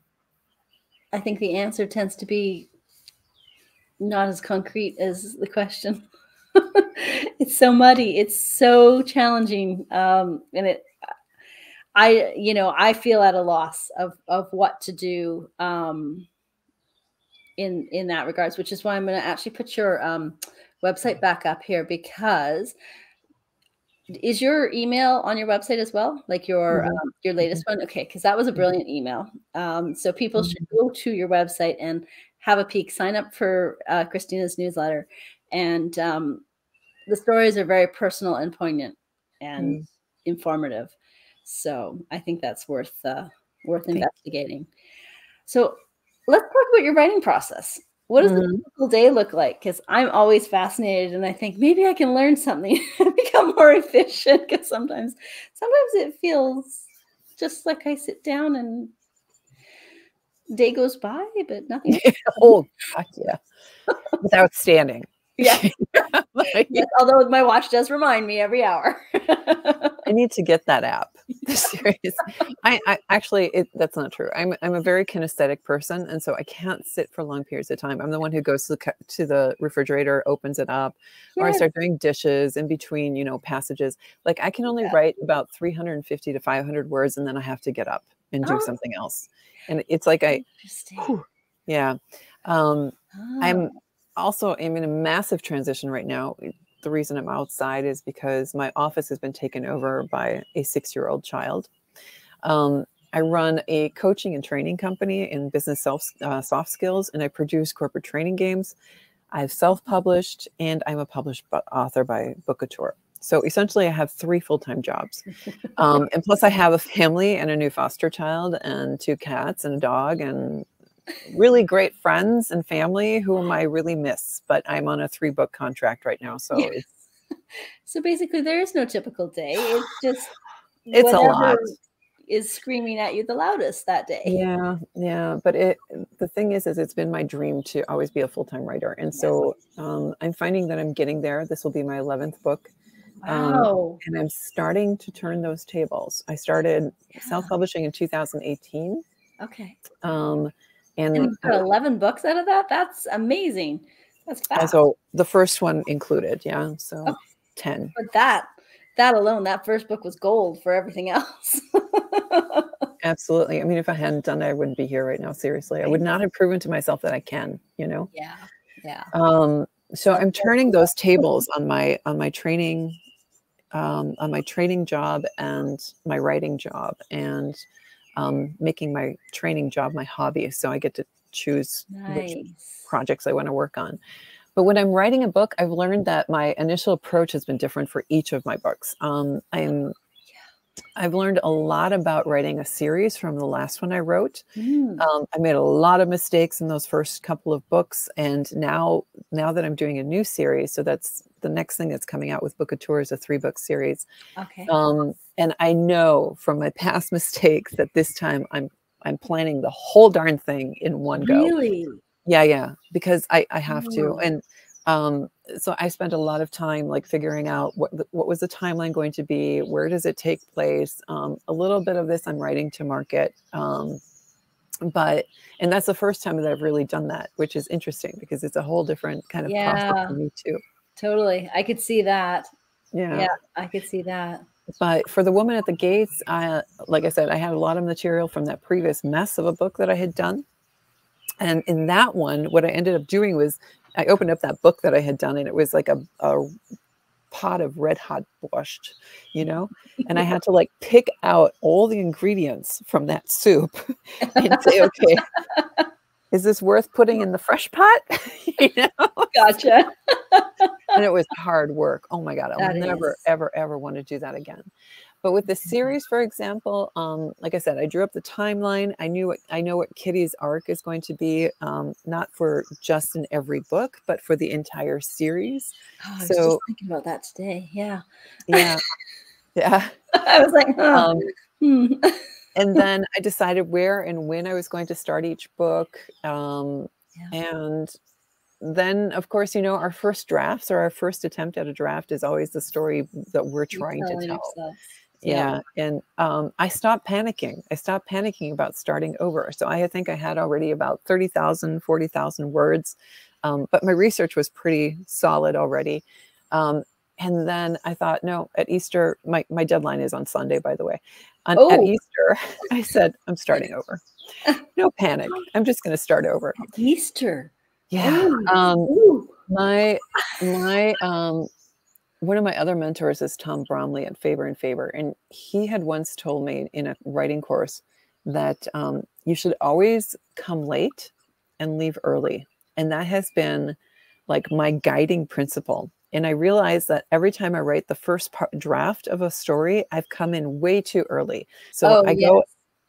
[SPEAKER 1] I think the answer tends to be not as concrete as the question. It's so muddy. It's so challenging. And I feel at a loss of what to do in that regards, which is why I'm going to actually put your website back up here, because is your email on your website as well? Like your latest one? Okay, because that was a brilliant email. So people should go to your website and have a peek, sign up for Chrystyna's newsletter. And the stories are very personal and poignant and informative. So I think that's worth investigating. So let's talk about your writing process. What does a typical day look like? Because I'm always fascinated, and I think maybe I can learn something and become more efficient. Because sometimes it feels just like I sit down and day goes by, but nothing.
[SPEAKER 2] Oh, God, yeah. Without standing.
[SPEAKER 1] Yeah. Yes, although my watch does remind me every hour.
[SPEAKER 2] I need to get that app. Serious. I actually, that's not true. I'm a very kinesthetic person, and so I can't sit for long periods of time. I'm the one who goes to the refrigerator, opens it up, or I start doing dishes in between, passages. Like I can only write about 350 to 500 words, and then I have to get up and do something else. And it's like yeah. I'm in a massive transition right now. The reason I'm outside is because my office has been taken over by a 6-year-old child. I run a coaching and training company in business soft skills, and I produce corporate training games. I've self-published, and I'm a published author by Book Banter. So essentially I have 3 full-time jobs. And plus I have a family and a new foster child and 2 cats and a dog and really great friends and family whom I really miss, but I'm on a 3-book contract right now. So
[SPEAKER 1] so basically there is no typical day. It's just
[SPEAKER 2] it's a lot
[SPEAKER 1] is screaming at you the loudest that day.
[SPEAKER 2] Yeah. But the thing is it's been my dream to always be a full-time writer. And so I'm finding that I'm getting there. This will be my 11th book.
[SPEAKER 1] Wow.
[SPEAKER 2] And I'm starting to turn those tables. I started self-publishing in 2018.
[SPEAKER 1] Okay.
[SPEAKER 2] And
[SPEAKER 1] you got 11 books out of that? That's amazing. That's fast.
[SPEAKER 2] So the first one included, so 10.
[SPEAKER 1] But that alone, that first book was gold for everything else.
[SPEAKER 2] Absolutely. I mean, if I hadn't done it, I wouldn't be here right now. Seriously, I would not have proven to myself that I can,
[SPEAKER 1] Yeah.
[SPEAKER 2] So I'm turning those tables on my training, on my training job and my writing job, and making my training job my hobby. So I get to choose which projects I want to work on. But when I'm writing a book, I've learned that my initial approach has been different for each of my books. I've learned a lot about writing a series from the last one I wrote. I made a lot of mistakes in those first couple of books. And now that I'm doing a new series, so that's the next thing that's coming out with Book Banter is a 3-book series.
[SPEAKER 1] Okay.
[SPEAKER 2] And I know from my past mistakes that this time I'm planning the whole darn thing in one go.
[SPEAKER 1] Really?
[SPEAKER 2] Yeah. Because I have to. And so I spent a lot of time like figuring out what was the timeline going to be, where does it take place, a little bit of this I'm writing to market, and that's the first time that I've really done that, which is interesting because it's a whole different kind of process for me too.
[SPEAKER 1] Totally, I could see that.
[SPEAKER 2] Yeah,
[SPEAKER 1] I could see that.
[SPEAKER 2] But for The Woman at the Gates, like I said, I had a lot of material from that previous mess of a book that I had done. And in that one, what I ended up doing was I opened up that book that I had done, and it was like a pot of red hot borscht, and I had to like pick out all the ingredients from that soup and say, okay, is this worth putting in the fresh pot?
[SPEAKER 1] Gotcha.
[SPEAKER 2] And it was hard work. Oh my God, I'll never, ever want to do that again. But with the series, for example, like I said, I drew up the timeline. I know what Kitty's arc is going to be, not for just in every book, but for the entire series.
[SPEAKER 1] Oh, I was just thinking about that today. Yeah.
[SPEAKER 2] Yeah.
[SPEAKER 1] I was like,
[SPEAKER 2] And then I decided where and when I was going to start each book. And then of course, you know, our first drafts or our first attempt at a draft is always the story that we're trying to tell.
[SPEAKER 1] Ourselves.
[SPEAKER 2] Yeah. And I stopped panicking. I stopped panicking about starting over. So I think I had already about 30,000, 40,000 words. But my research was pretty solid already. And then I thought, no, at Easter, my deadline is on Sunday, by the way. At Easter, I said, I'm starting over. No panic. I'm just going to start over.
[SPEAKER 1] Easter.
[SPEAKER 2] Yeah. One of my other mentors is Tom Bromley at Faber and Faber. And he had once told me in a writing course that you should always come late and leave early. And that has been like my guiding principle. And I realized that every time I write the first draft of a story, I've come in way too early. So go,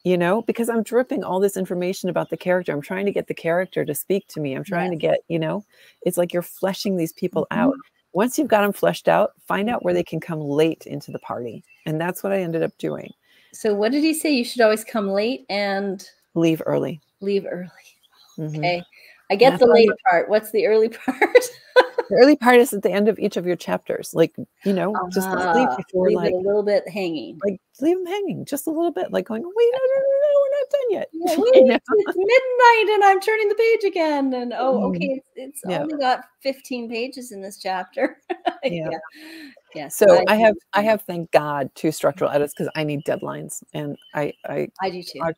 [SPEAKER 2] you know, because I'm dripping all this information about the character. I'm trying to get the character to speak to me. I'm trying to get, you know, it's like you're fleshing these people out. Once you've got them fleshed out, find out where they can come late into the party. And that's what I ended up doing.
[SPEAKER 1] So what did he say? You should always come late and
[SPEAKER 2] leave early.
[SPEAKER 1] Leave early. Okay. I get the late part. What's the early part?
[SPEAKER 2] The early part is at the end of each of your chapters. Like, you know, just leave before,
[SPEAKER 1] leave it a little bit hanging.
[SPEAKER 2] Like, leave them hanging just a little bit. Like going, wait, no, we're not done yet.
[SPEAKER 1] Yeah, wait, it's midnight and I'm turning the page again. And okay, it's only got 15 pages in this chapter. Yeah.
[SPEAKER 2] So I have, thank God, 2 structural edits because I need deadlines, and I
[SPEAKER 1] do too.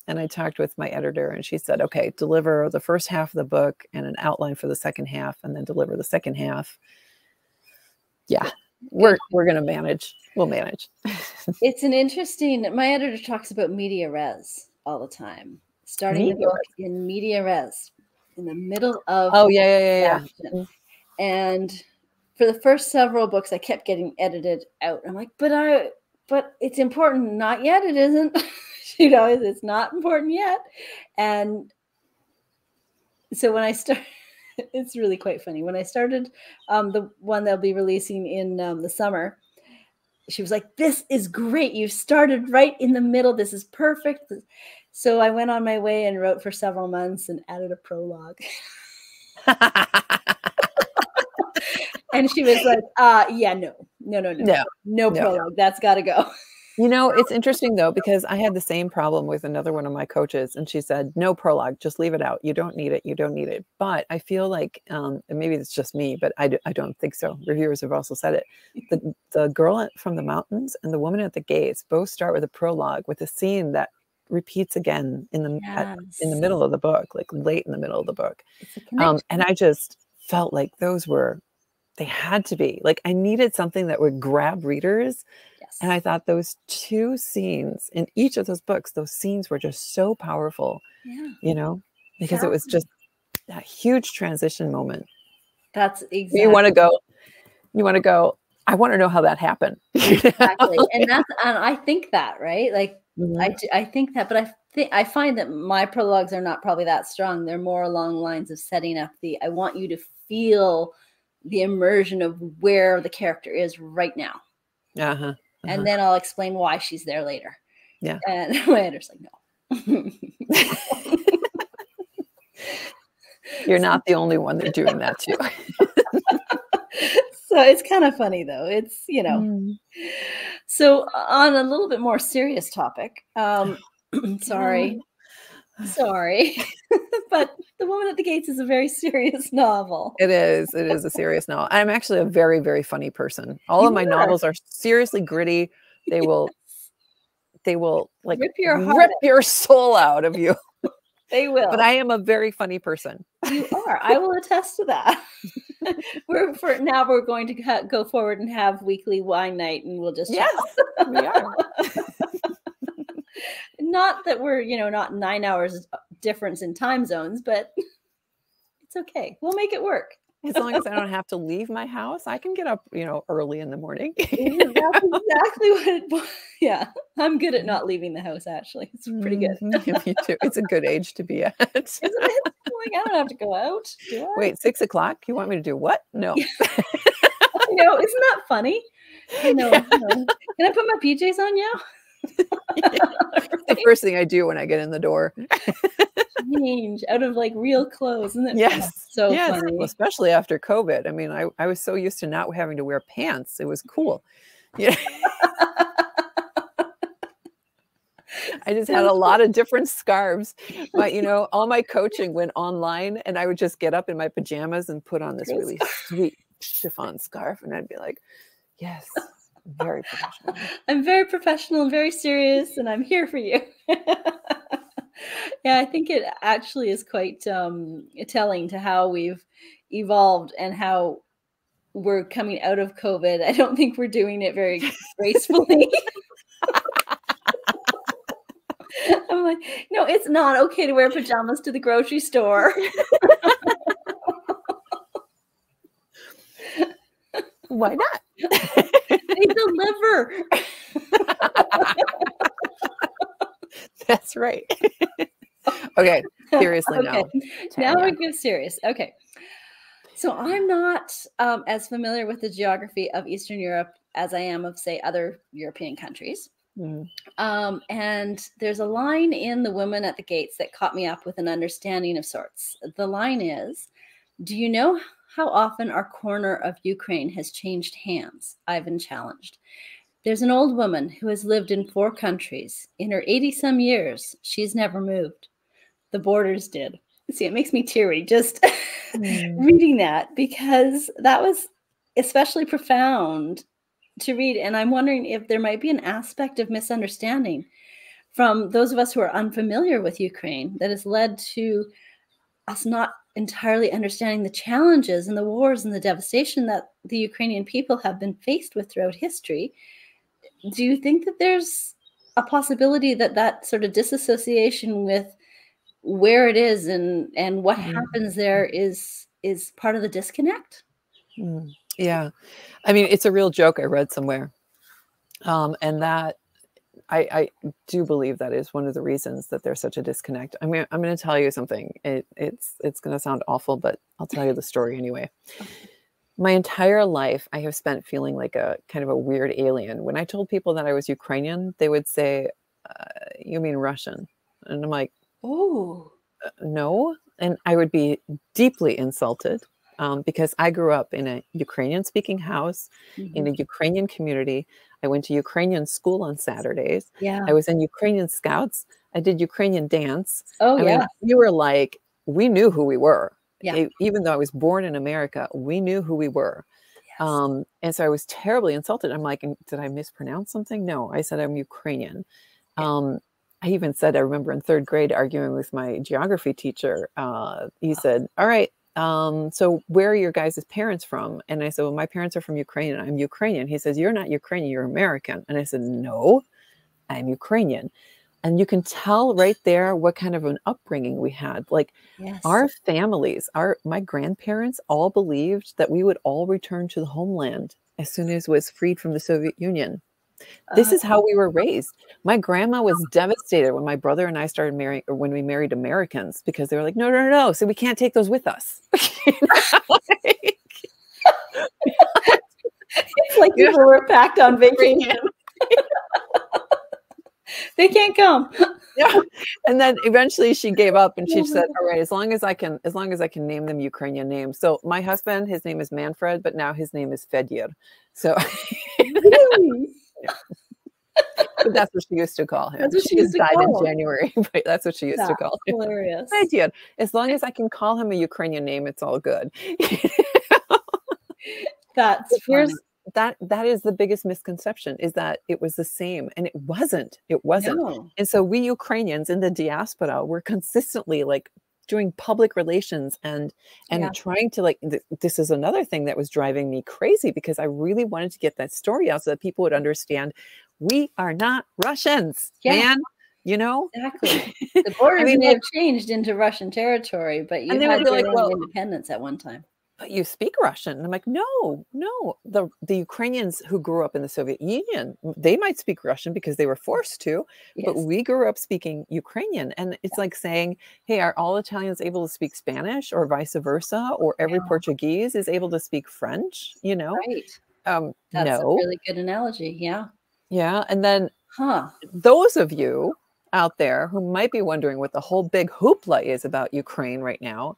[SPEAKER 2] And I talked with my editor, and she said, okay, deliver the first half of the book and an outline for the second half, and then deliver the second half. Yeah, we're going to manage. We'll manage.
[SPEAKER 1] It's an interesting, my editor talks about media res all the time. Starting the book in media res, in the middle of action. And for the first several books, I kept getting edited out. I'm like, but it's important. Not yet. It isn't. You know, it's not important yet. And so when I started, it's really quite funny. When I started the one they'll be releasing in the summer, she was like, this is great. You've started right in the middle. This is perfect. So I went on my way and wrote for several months and added a prologue. And she was like, no prologue. That's got to go.
[SPEAKER 2] You know, it's interesting, though, because I had the same problem with another one of my coaches, and she said, no prologue, just leave it out. You don't need it. You don't need it. But I feel like, and maybe it's just me, but I don't think so. Reviewers have also said it. The girl from the mountains and the woman at the gates both start with a prologue with a scene that repeats again in the middle of the book, like late in the middle of the book. And I just felt like they had to be. Like, I needed something that would grab readers. And I thought those 2 scenes in each of those books, those scenes were just so powerful, you know, because it was just that huge transition moment.
[SPEAKER 1] That's exactly.
[SPEAKER 2] You want to go, I want to know how that happened.
[SPEAKER 1] Exactly. And I think that, right? Like, I think that, but I find that my prologues are not probably that strong. They're more along the lines of setting up I want you to feel the immersion of where the character is right now. And then I'll explain why she's there later. Yeah. And my editor's like, no.
[SPEAKER 2] You're not the only one that's doing that too.
[SPEAKER 1] So it's kind of funny, though. It's, you know. So on a little bit more serious topic, sorry. But The Woman at the Gates is a very serious novel.
[SPEAKER 2] It is. It is a serious novel. I'm actually a very, very funny person. All of my novels are seriously gritty. They will like rip your soul out of you.
[SPEAKER 1] They will.
[SPEAKER 2] But I am a very funny person.
[SPEAKER 1] You are. I will attest to that. We're going to go forward and have weekly wine night, and we'll just
[SPEAKER 2] chat. We are.
[SPEAKER 1] Not that we're, not 9 hours difference in time zones, but it's okay. We'll make it work.
[SPEAKER 2] As long as I don't have to leave my house, I can get up, early in the morning.
[SPEAKER 1] That's exactly what yeah. I'm good at not leaving the house, actually. It's pretty good.
[SPEAKER 2] Me too. It's a good age to be at.
[SPEAKER 1] Isn't it? Like, I don't have to go out. Do I?
[SPEAKER 2] Wait, 6 o'clock? You want me to do what? No.
[SPEAKER 1] I know. Isn't that funny? No. Can I put my PJs on now?
[SPEAKER 2] The first thing I do when I get in the door.
[SPEAKER 1] change out of like real clothes. Isn't it
[SPEAKER 2] Yes.
[SPEAKER 1] so
[SPEAKER 2] Yes.
[SPEAKER 1] funny?
[SPEAKER 2] Well, especially after COVID. I mean, I was so used to not having to wear pants. It was cool. Yeah. I just had a lot of different scarves. But, you know, all my coaching went online, and I would just get up in my pajamas and put on this really sweet chiffon scarf. And I'd be like, yes, very professional.
[SPEAKER 1] I'm very professional and very serious, and I'm here for you. Yeah, I think it actually is quite telling to how we've evolved and how we're coming out of COVID. I don't think we're doing it very gracefully. I'm like, no, it's not okay to wear pajamas to the grocery store.
[SPEAKER 2] Why not?
[SPEAKER 1] They deliver.
[SPEAKER 2] That's right. Okay, seriously now.
[SPEAKER 1] Now we get serious. Okay. So I'm not as familiar with the geography of Eastern Europe as I am of, say, other European countries. And there's a line in The Woman at the Gates that caught me up with an understanding of sorts. The line is, do you know how often our corner of Ukraine has changed hands? Ivan challenged. There's an old woman who has lived in 4 countries. In her 80-some years, she's never moved. The borders did. See, it makes me teary just reading that, because that was especially profound to read. And I'm wondering if there might be an aspect of misunderstanding from those of us who are unfamiliar with Ukraine that has led to us not entirely understanding the challenges and the wars and the devastation that the Ukrainian people have been faced with throughout history. Do you think that there's a possibility that that sort of disassociation with where it is and what happens there is part of the disconnect?
[SPEAKER 2] Yeah. I mean, it's a real joke I read somewhere. And that I do believe that is one of the reasons that there's such a disconnect. I mean, I'm going to tell you something. It's going to sound awful, but I'll tell you the story anyway. My entire life, I have spent feeling like a kind of a weird alien. When I told people that I was Ukrainian, they would say, you mean Russian? And I'm like, oh, no. And I would be deeply insulted because I grew up in a Ukrainian-speaking house, in a Ukrainian community. I went to Ukrainian school on Saturdays.
[SPEAKER 1] Yeah.
[SPEAKER 2] I was in Ukrainian Scouts. I did Ukrainian dance.
[SPEAKER 1] Oh,
[SPEAKER 2] I mean, we were like, we knew who we were.
[SPEAKER 1] Yeah.
[SPEAKER 2] Even though I was born in America, we knew who we were. Yes. And so I was terribly insulted. I'm like, did I mispronounce something? No, I said I'm Ukrainian. Yeah. I even said, I remember in 3rd grade arguing with my geography teacher. He said, all right, so where are your guys' parents from? And I said, well, my parents are from Ukraine and I'm Ukrainian. He says, you're not Ukrainian, you're American. And I said, no, I'm Ukrainian. And you can tell right there what kind of an upbringing we had. Like our families, my grandparents all believed that we would all return to the homeland as soon as it was freed from the Soviet Union. This is how we were raised. My grandma was devastated when my brother and I started marrying, or when we married Americans, because they were like, no, no, no, no. So we can't take those with us.
[SPEAKER 1] It's like people were packed on vacation. They can't come.
[SPEAKER 2] Yeah. And then eventually she gave up and she said, all right, as long as I can name them Ukrainian names. So my husband, his name is Manfred, but now his name is Fedor. So
[SPEAKER 1] really?
[SPEAKER 2] Yeah. But that's what she used to call him.
[SPEAKER 1] That's what she
[SPEAKER 2] just died
[SPEAKER 1] in
[SPEAKER 2] January, but that's what she used to call him.
[SPEAKER 1] Hilarious.
[SPEAKER 2] I did. As long as I can call him a Ukrainian name, it's all good.
[SPEAKER 1] That's funny.
[SPEAKER 2] That is the biggest misconception, is that it was the same, and it wasn't. No. And so we Ukrainians in the diaspora were consistently like doing public relations and trying to like, this is another thing that was driving me crazy, because I really wanted to get that story out so that people would understand we are not Russians, man. You know? Exactly.
[SPEAKER 1] The borders may have changed into Russian territory, but you had your own independence at one time.
[SPEAKER 2] But you speak Russian. And I'm like, no. The Ukrainians who grew up in the Soviet Union, they might speak Russian because they were forced to, but we grew up speaking Ukrainian. And it's like saying, hey, are all Italians able to speak Spanish, or vice versa? Or every Portuguese is able to speak French, you know?
[SPEAKER 1] Right. That's a really good analogy. Yeah.
[SPEAKER 2] Yeah. And then those of you out there who might be wondering what the whole big hoopla is about Ukraine right now,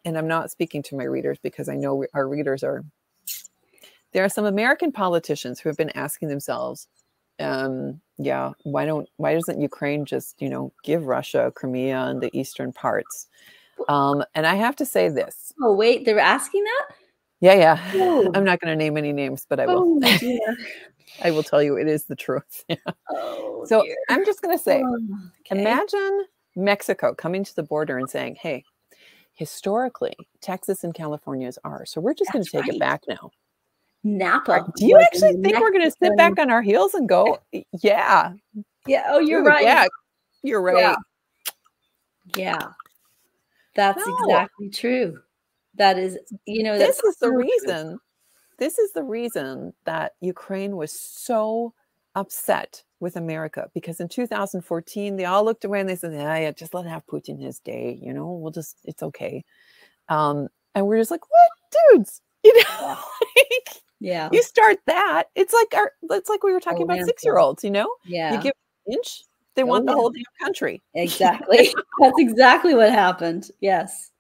[SPEAKER 2] and I'm not speaking to my readers because I know our readers are, there are some American politicians who have been asking themselves, why doesn't Ukraine just, give Russia Crimea and the eastern parts? And I have to say this.
[SPEAKER 1] Oh, wait, they were asking that?
[SPEAKER 2] Yeah.
[SPEAKER 1] Oh.
[SPEAKER 2] I'm not going to name any names, but I will.
[SPEAKER 1] Oh, dear.
[SPEAKER 2] I will tell you it is the truth. Yeah.
[SPEAKER 1] Oh,
[SPEAKER 2] So
[SPEAKER 1] dear.
[SPEAKER 2] I'm just going to say,
[SPEAKER 1] Okay.
[SPEAKER 2] imagine Mexico coming to the border and saying, hey, historically, Texas and California is ours. So we're just going to take it back now.
[SPEAKER 1] Napa.
[SPEAKER 2] Do you actually think we're going to sit back on our heels and go, yeah.
[SPEAKER 1] Yeah. Oh, you're right.
[SPEAKER 2] Yeah, you're right.
[SPEAKER 1] Yeah. That's exactly true. That is,
[SPEAKER 2] this is the reason. This is the reason that Ukraine was so upset with America, because in 2014, they all looked away and they said, yeah, just let have Putin his day. It's okay. And we're just like, what, dudes?
[SPEAKER 1] Yeah.
[SPEAKER 2] You start that. It's like we were talking about 6-year-olds, Yeah. You give an inch, they want the whole damn country.
[SPEAKER 1] Exactly. That's exactly what happened. Yes.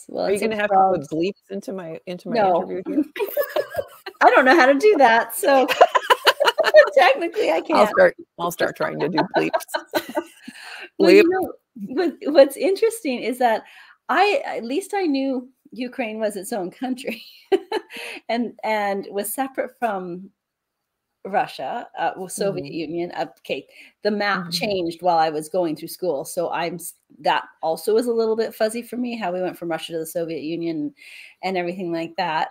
[SPEAKER 1] Well,
[SPEAKER 2] are you going to have to put bleeps into my interview here?
[SPEAKER 1] I don't know how to do that, so technically I can't.
[SPEAKER 2] I'll start trying to do bleeps.
[SPEAKER 1] Bleep. Well, what's interesting is that at least I knew Ukraine was its own country, and was separate from Russia, Soviet Union. Okay, the map changed while I was going through school, so that also was a little bit fuzzy for me, how we went from Russia to the Soviet Union and everything like that,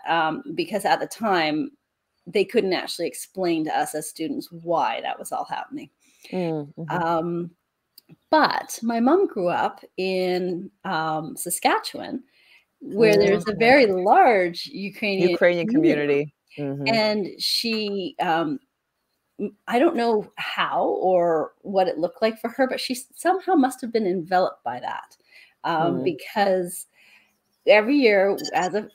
[SPEAKER 1] because at the time they couldn't actually explain to us as students why that was all happening. But my mom grew up in Saskatchewan, where there's a very large Ukrainian
[SPEAKER 2] community.
[SPEAKER 1] And she, I don't know how or what it looked like for her, but she somehow must have been enveloped by that, because every year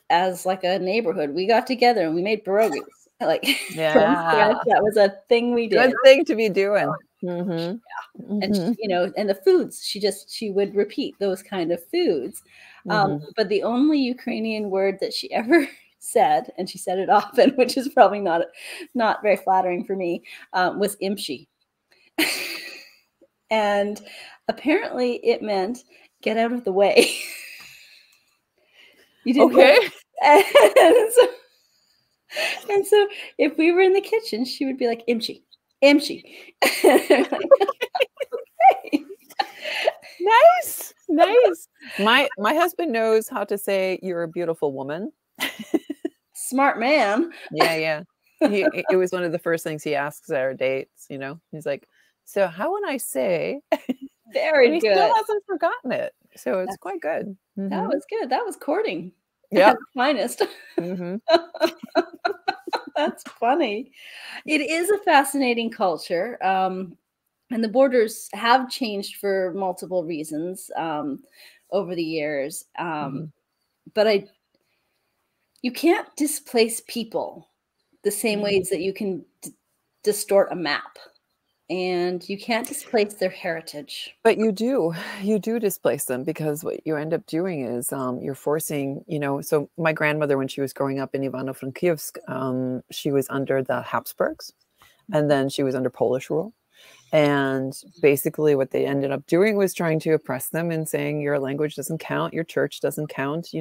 [SPEAKER 1] as like a neighborhood, we got together and we made pierogies. Like, that was a thing we did.
[SPEAKER 2] Good thing to be doing.
[SPEAKER 1] And and the foods, she would repeat those kind of foods. But the only Ukrainian word that she ever said, and she said it often, which is probably not very flattering for me, was imshi. And apparently it meant get out of the way. You didn't and so if we were in the kitchen, she would be like, imshi. Like, okay.
[SPEAKER 2] Nice. My husband knows how to say you're a beautiful woman.
[SPEAKER 1] Smart man.
[SPEAKER 2] Yeah. It was one of the first things he asks at our dates. He's like, so how would I say?
[SPEAKER 1] Very good.
[SPEAKER 2] He still hasn't forgotten it, so it's quite good.
[SPEAKER 1] That was good. That was courting.
[SPEAKER 2] Yeah,
[SPEAKER 1] finest. That's funny. It is a fascinating culture, and the borders have changed for multiple reasons over the years. But you can't displace people the same ways that you can distort a map. And you can't displace their heritage.
[SPEAKER 2] But you do displace them, because what you end up doing is you're forcing, so my grandmother, when she was growing up in Ivano-Frankivsk, she was under the Habsburgs, and then she was under Polish rule. And basically what they ended up doing was trying to oppress them and saying your language doesn't count, your church doesn't count,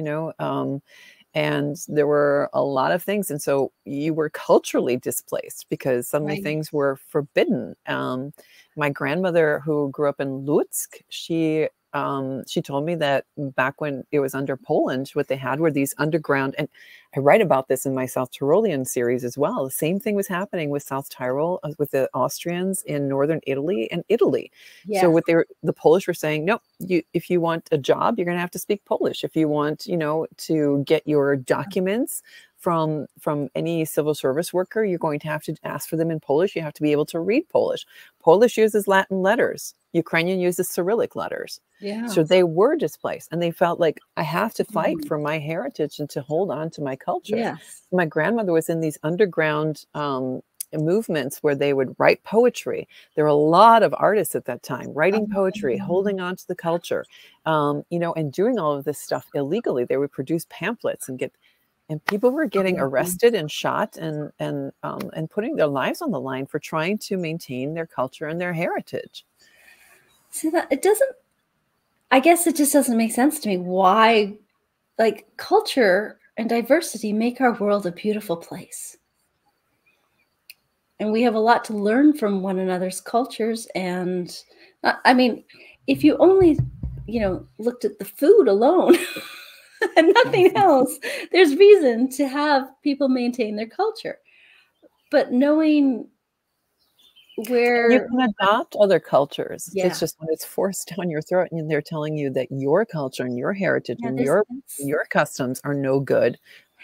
[SPEAKER 2] and there were a lot of things. And so you were culturally displaced because suddenly things were forbidden. My grandmother, who grew up in Lucyk, she told me that back when it was under Poland, what they had were these underground, and I write about this in my South Tyrolean series as well. The same thing was happening with South Tyrol, with the Austrians in northern Italy and Italy. Yes. So the Polish were saying, no, if you want a job, you're going to have to speak Polish. If you want, to get your documents from any civil service worker, you're going to have to ask for them in Polish. You have to be able to read Polish. Polish uses Latin letters. Ukrainian uses Cyrillic letters. Yeah. So they were displaced, and they felt like, I have to fight for my heritage and to hold on to my culture. Yes. My grandmother was in these underground movements where they would write poetry. There were a lot of artists at that time writing poetry, holding on to the culture, and doing all of this stuff illegally. They would produce pamphlets and people were getting arrested and shot and putting their lives on the line for trying to maintain their culture and their heritage.
[SPEAKER 1] See, that I guess it just doesn't make sense to me why, like, culture and diversity make our world a beautiful place. And we have a lot to learn from one another's cultures. And I mean, if you only, looked at the food alone and nothing else, there's reason to have people maintain their culture. But knowing where
[SPEAKER 2] you can adopt other cultures,
[SPEAKER 1] Yeah.
[SPEAKER 2] it's just when it's forced down your throat and they're telling you that your culture and your heritage and your customs are no good,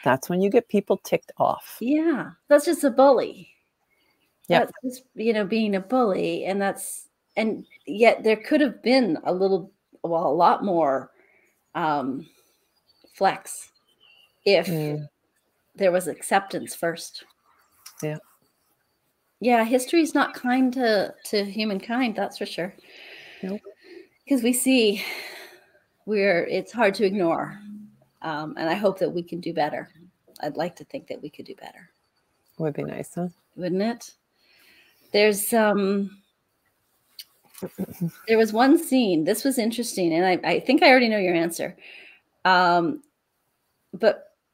[SPEAKER 2] that's when you get people ticked off.
[SPEAKER 1] Yeah, that's just a bully.
[SPEAKER 2] Yeah.
[SPEAKER 1] That's just, being a bully. And yet there could have been a lot more flex if there was acceptance first.
[SPEAKER 2] Yeah.
[SPEAKER 1] Yeah, history is not kind to humankind, that's for sure.
[SPEAKER 2] Nope.
[SPEAKER 1] Because we see it's hard to ignore. And I hope that we can do better. I'd like to think that we could do better.
[SPEAKER 2] Would be nice, huh?
[SPEAKER 1] Wouldn't it? There's there was one scene. This was interesting, and I think I already know your answer. But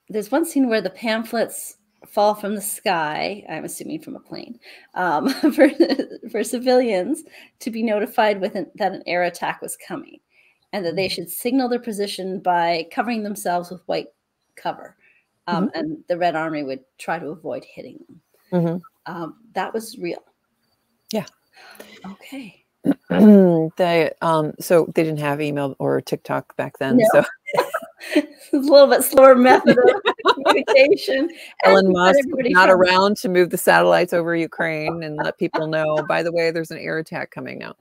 [SPEAKER 1] there's one scene where the pamphlets fall from the sky, I'm assuming from a plane, for civilians to be notified that an air attack was coming, and that they should signal their position by covering themselves with white cover. And the Red Army would try to avoid hitting them. That was real.
[SPEAKER 2] Yeah.
[SPEAKER 1] Okay.
[SPEAKER 2] So they didn't have email or TikTok back then. No. So
[SPEAKER 1] it's a little bit slower method of communication.
[SPEAKER 2] Elon Musk not around to move the satellites over Ukraine and let people know, by the way, there's an air attack coming now.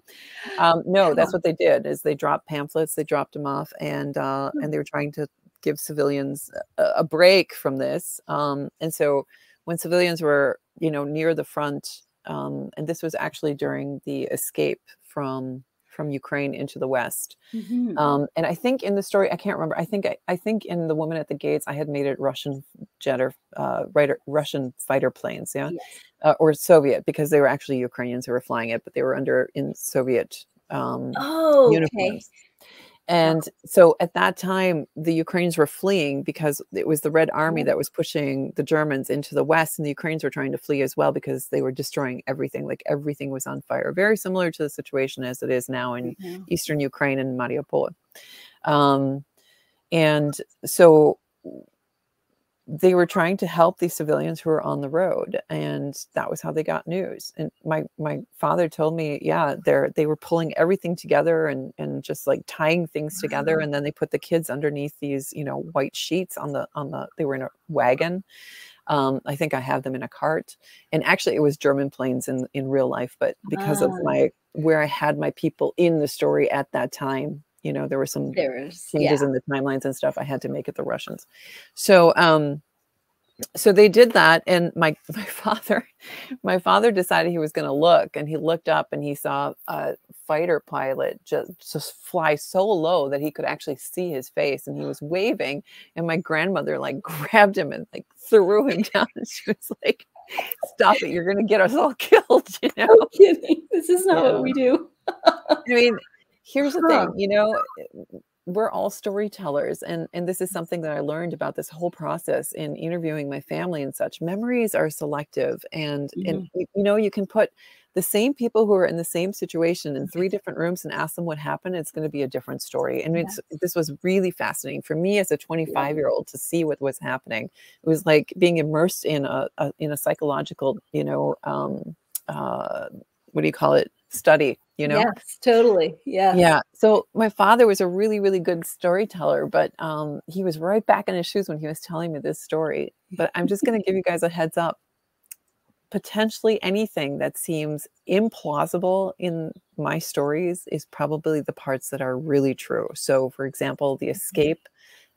[SPEAKER 2] No, that's what they did, is they dropped pamphlets, they dropped them off, and they were trying to give civilians a break from this. And so when civilians were, near the front, and this was actually during the escape from Ukraine into the West. And I think in the story, I can't remember. I think in The Woman at the Gates, I had made it Russian Russian fighter planes, yeah, yes. Or Soviet, because they were actually Ukrainians who were flying it, but they were in Soviet uniforms. Okay. And so at that time, the Ukrainians were fleeing because it was the Red Army that was pushing the Germans into the West, and the Ukrainians were trying to flee as well because they were destroying everything. Like, everything was on fire. Very similar to the situation as it is now in Eastern Ukraine and Mariupol. And so they were trying to help these civilians who were on the road, and that was how they got news. And my father told me, yeah, they were pulling everything together and just like tying things together, and then they put the kids underneath these, white sheets they were in a wagon. I think I have them in a cart, and actually it was German planes in real life, but because of where I had my people in the story at that time, there were some changes in the timelines and stuff. I had to make it the Russians. So, so they did that. And my father decided he was going to look, and he looked up and he saw a fighter pilot just fly so low that he could actually see his face, and he was waving, and my grandmother like grabbed him and like threw him down, and she was like, "Stop it. You're going to get us all killed."
[SPEAKER 1] I'm kidding. This is not what we do.
[SPEAKER 2] I mean, here's the thing, we're all storytellers. And this is something that I learned about this whole process in interviewing my family and such. Memories are selective. And you can put the same people who are in the same situation in 3 different rooms and ask them what happened. It's going to be a different story. And this was really fascinating for me as a 25-year-old to see what was happening. It was like being immersed in a psychological, what do you call it? Study,
[SPEAKER 1] Yes, totally. Yeah.
[SPEAKER 2] Yeah. So my father was a really, really good storyteller, but he was right back in his shoes when he was telling me this story. But I'm just going to give you guys a heads up. Potentially anything that seems implausible in my stories is probably the parts that are really true. So, for example, the escape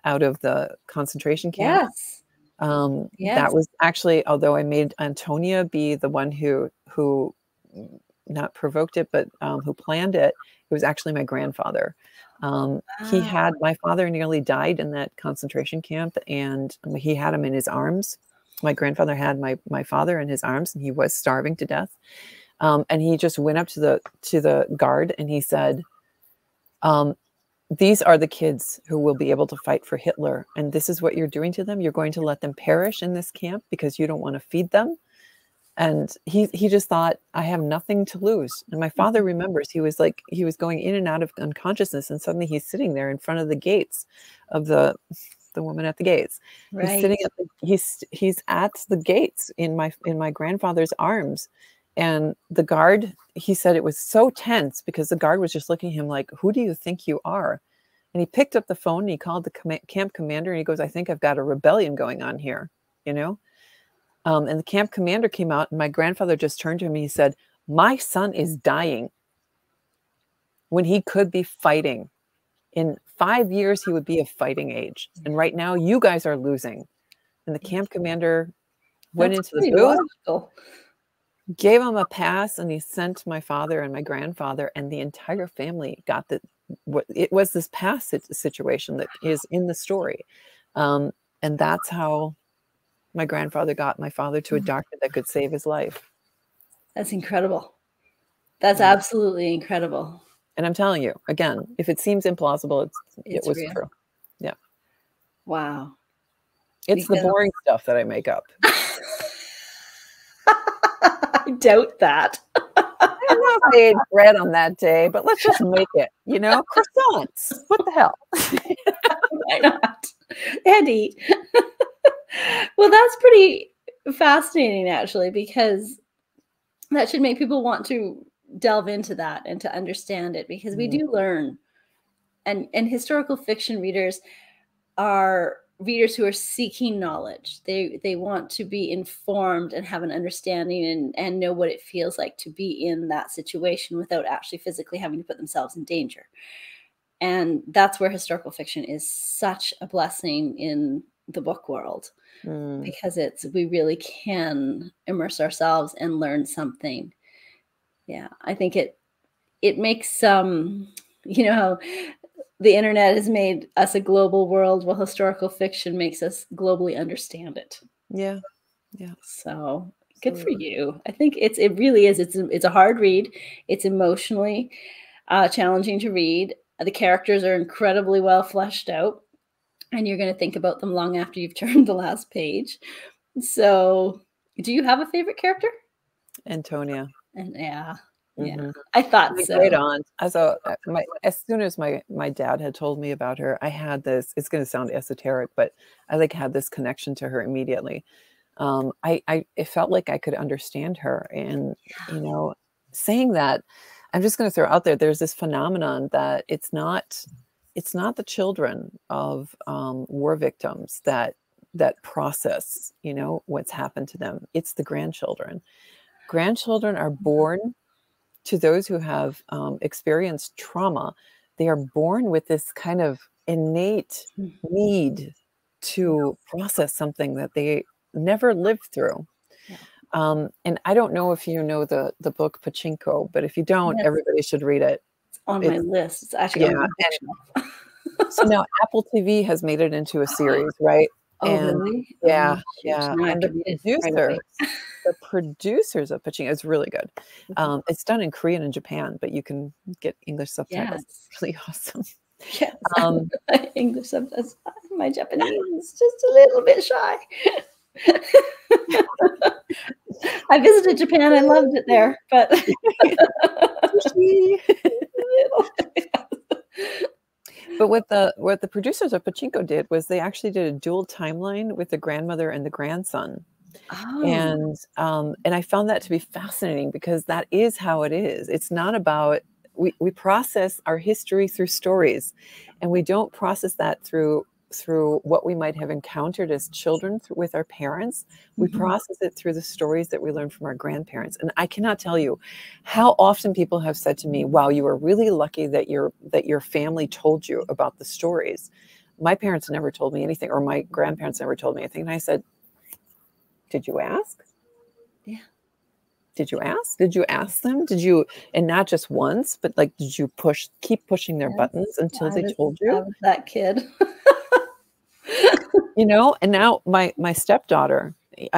[SPEAKER 2] out of the concentration camp.
[SPEAKER 1] Yes.
[SPEAKER 2] That was actually, although I made Antonia be the one who not provoked it, but who planned it, it was actually my grandfather. He had, my father nearly died in that concentration camp, and he had him in his arms. My grandfather had my father in his arms, and he was starving to death. And he just went up to the guard and he said, these are the kids who will be able to fight for Hitler. And this is what you're doing to them. You're going to let them perish in this camp because you don't want to feed them. And he just thought, I have nothing to lose. And my father remembers he was going in and out of unconsciousness. And suddenly he's sitting there in front of the gates of the woman at the gates. Right. He's sitting he's at the gates in my grandfather's arms. And the guard, he said it was so tense because the guard was just looking at him like, who do you think you are? And he picked up the phone and he called the camp commander and he goes, I think I've got a rebellion going on here, you know? And the camp commander came out and my grandfather just turned to him and he said, my son is dying when he could be fighting. In 5 years, he would be of fighting age. And right now you guys are losing. And the camp commander went into the booth, gave him a pass, and he sent my father and my grandfather and the entire family got it was this pass situation that is in the story. And that's how my grandfather got my father to a doctor that could save his life.
[SPEAKER 1] That's incredible. That's absolutely incredible.
[SPEAKER 2] And I'm telling you, again, if it seems implausible, it was real. True. Yeah.
[SPEAKER 1] Wow.
[SPEAKER 2] It's the boring stuff that I make up.
[SPEAKER 1] I doubt that.
[SPEAKER 2] I don't know if I ate bread on that day, but let's just make it, you know, croissants. What the hell?
[SPEAKER 1] Why not? Eddie. Well, that's pretty fascinating, actually, because that should make people want to delve into that and to understand it, because we do learn. And historical fiction readers are readers who are seeking knowledge. They want to be informed and have an understanding and know what it feels like to be in that situation without actually physically having to put themselves in danger. And that's where historical fiction is such a blessing in the book world, because we really can immerse ourselves and learn something. Yeah, I think it makes you know how the internet has made us a global world. Well, historical fiction makes us globally understand it.
[SPEAKER 2] Yeah. Yeah.
[SPEAKER 1] So good for you. I think it really is. It's a hard read. It's emotionally challenging to read. The characters are incredibly well fleshed out, and you're going to think about them long after you've turned the last page. So do you have a favorite character?
[SPEAKER 2] Antonia.
[SPEAKER 1] And yeah. Yeah, I thought so.
[SPEAKER 2] Great aunt. As soon as my dad had told me about her, I had this. It's going to sound esoteric, but I had this connection to her immediately. It felt like I could understand her, and you know, saying that, I'm just going to throw out there. There's this phenomenon that it's not the children of war victims that process, you know, what's happened to them. It's the grandchildren. Grandchildren are born. To those who have experienced trauma, they are born with this kind of innate need to process something that they never lived through. Yeah. And I don't know if you know the book Pinko, but if you don't, everybody should read it.
[SPEAKER 1] It's on my list. It's actually on my bookshelf.
[SPEAKER 2] So now Apple TV has made it into a series, right?
[SPEAKER 1] Oh, really?
[SPEAKER 2] Yeah, yeah. And the producers of Pinko, it's really good. It's done in Korean and Japan, but you can get English subtitles. Yes. It's really awesome.
[SPEAKER 1] Yes. English subtitles. My Japanese is just a little bit shy. I visited Japan. I loved it there, but
[SPEAKER 2] But what the producers of Pinko did was they actually did a dual timeline with the grandmother and the grandson. Oh. And I found that to be fascinating, because that is how it is. It's not about, we process our history through stories, and we don't process that through what we might have encountered as children with our parents. We process it through the stories that we learned from our grandparents. And I cannot tell you how often people have said to me, wow, you were really lucky that your family told you about the stories. my parents never told me anything, or my grandparents never told me anything. And I said, did you ask?
[SPEAKER 1] Yeah.
[SPEAKER 2] Did you ask? Did you ask them? Did you, and not just once, but like, did you keep pushing their buttons until they told you?
[SPEAKER 1] I was that kid.
[SPEAKER 2] You know, and now my stepdaughter,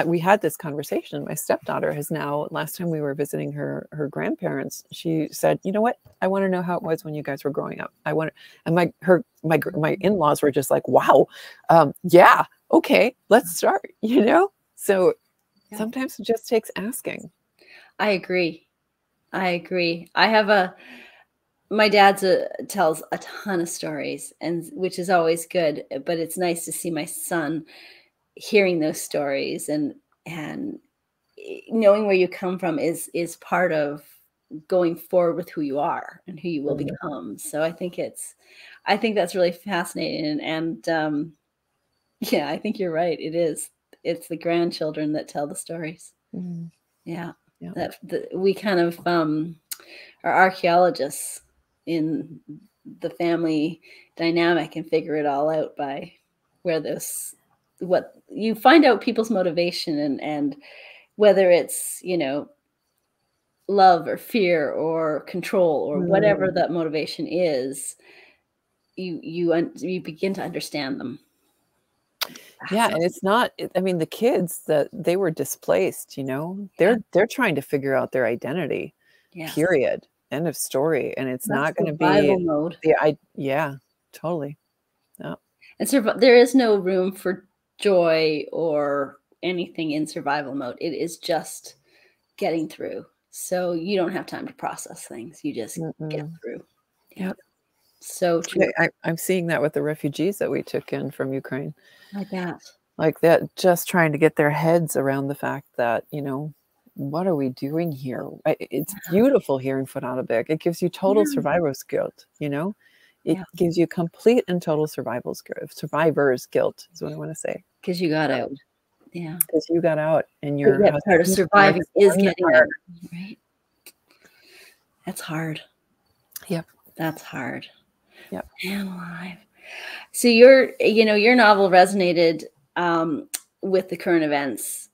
[SPEAKER 2] we had this conversation. My stepdaughter has now, last time we were visiting her grandparents, she said, you know what? I want to know how it was when you guys were growing up. And my in-laws were just like, wow, yeah, okay, let's start, you know? So sometimes it just takes asking.
[SPEAKER 1] I agree. My dad tells a ton of stories, and which is always good, but it's nice to see my son hearing those stories, and knowing where you come from is part of going forward with who you are and who you will become. So I think that's really fascinating. And yeah, I think you're right. It's the grandchildren that tell the stories.
[SPEAKER 2] Mm-hmm.
[SPEAKER 1] Yeah. We kind of are archaeologists in the family dynamic and figure it all out by what you find out people's motivation, and whether it's, you know, love or fear or control or whatever that motivation is, you begin to understand them.
[SPEAKER 2] Yeah, and it's not, I mean, the kids that they were displaced, you know, they're trying to figure out their identity. Yes. Period. End of story. And it's not going to be
[SPEAKER 1] survival mode.
[SPEAKER 2] Yeah, totally. Yeah.
[SPEAKER 1] And there is no room for joy or anything in survival mode. It is just getting through. So you don't have time to process things. You just get through. Yeah. Yep. So true.
[SPEAKER 2] I'm seeing that with the refugees that we took in from Ukraine.
[SPEAKER 1] Like that,
[SPEAKER 2] just trying to get their heads around the fact that, you know, what are we doing here? It's beautiful here in Prologues. It gives you total survivor's guilt, you know? It gives you complete and total survivor's guilt is what I want to say.
[SPEAKER 1] Because you got out. Yeah.
[SPEAKER 2] Because you got out, and
[SPEAKER 1] part of surviving is getting out, right? That's hard.
[SPEAKER 2] Yep.
[SPEAKER 1] That's hard.
[SPEAKER 2] Yep.
[SPEAKER 1] Man alive. So your novel resonated with the current events,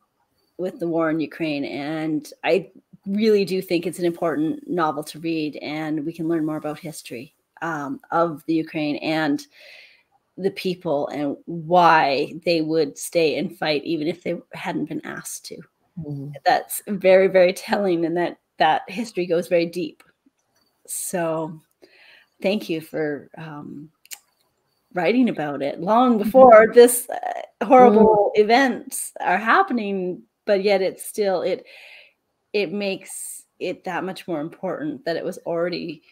[SPEAKER 1] with the war in Ukraine, and I really do think it's an important novel to read, and we can learn more about history of the Ukraine and the people and why they would stay and fight even if they hadn't been asked to. That's very, very telling, and that history goes very deep. So thank you for writing about it long before this horrible events are happening, but yet it's still, it makes it that much more important that it was already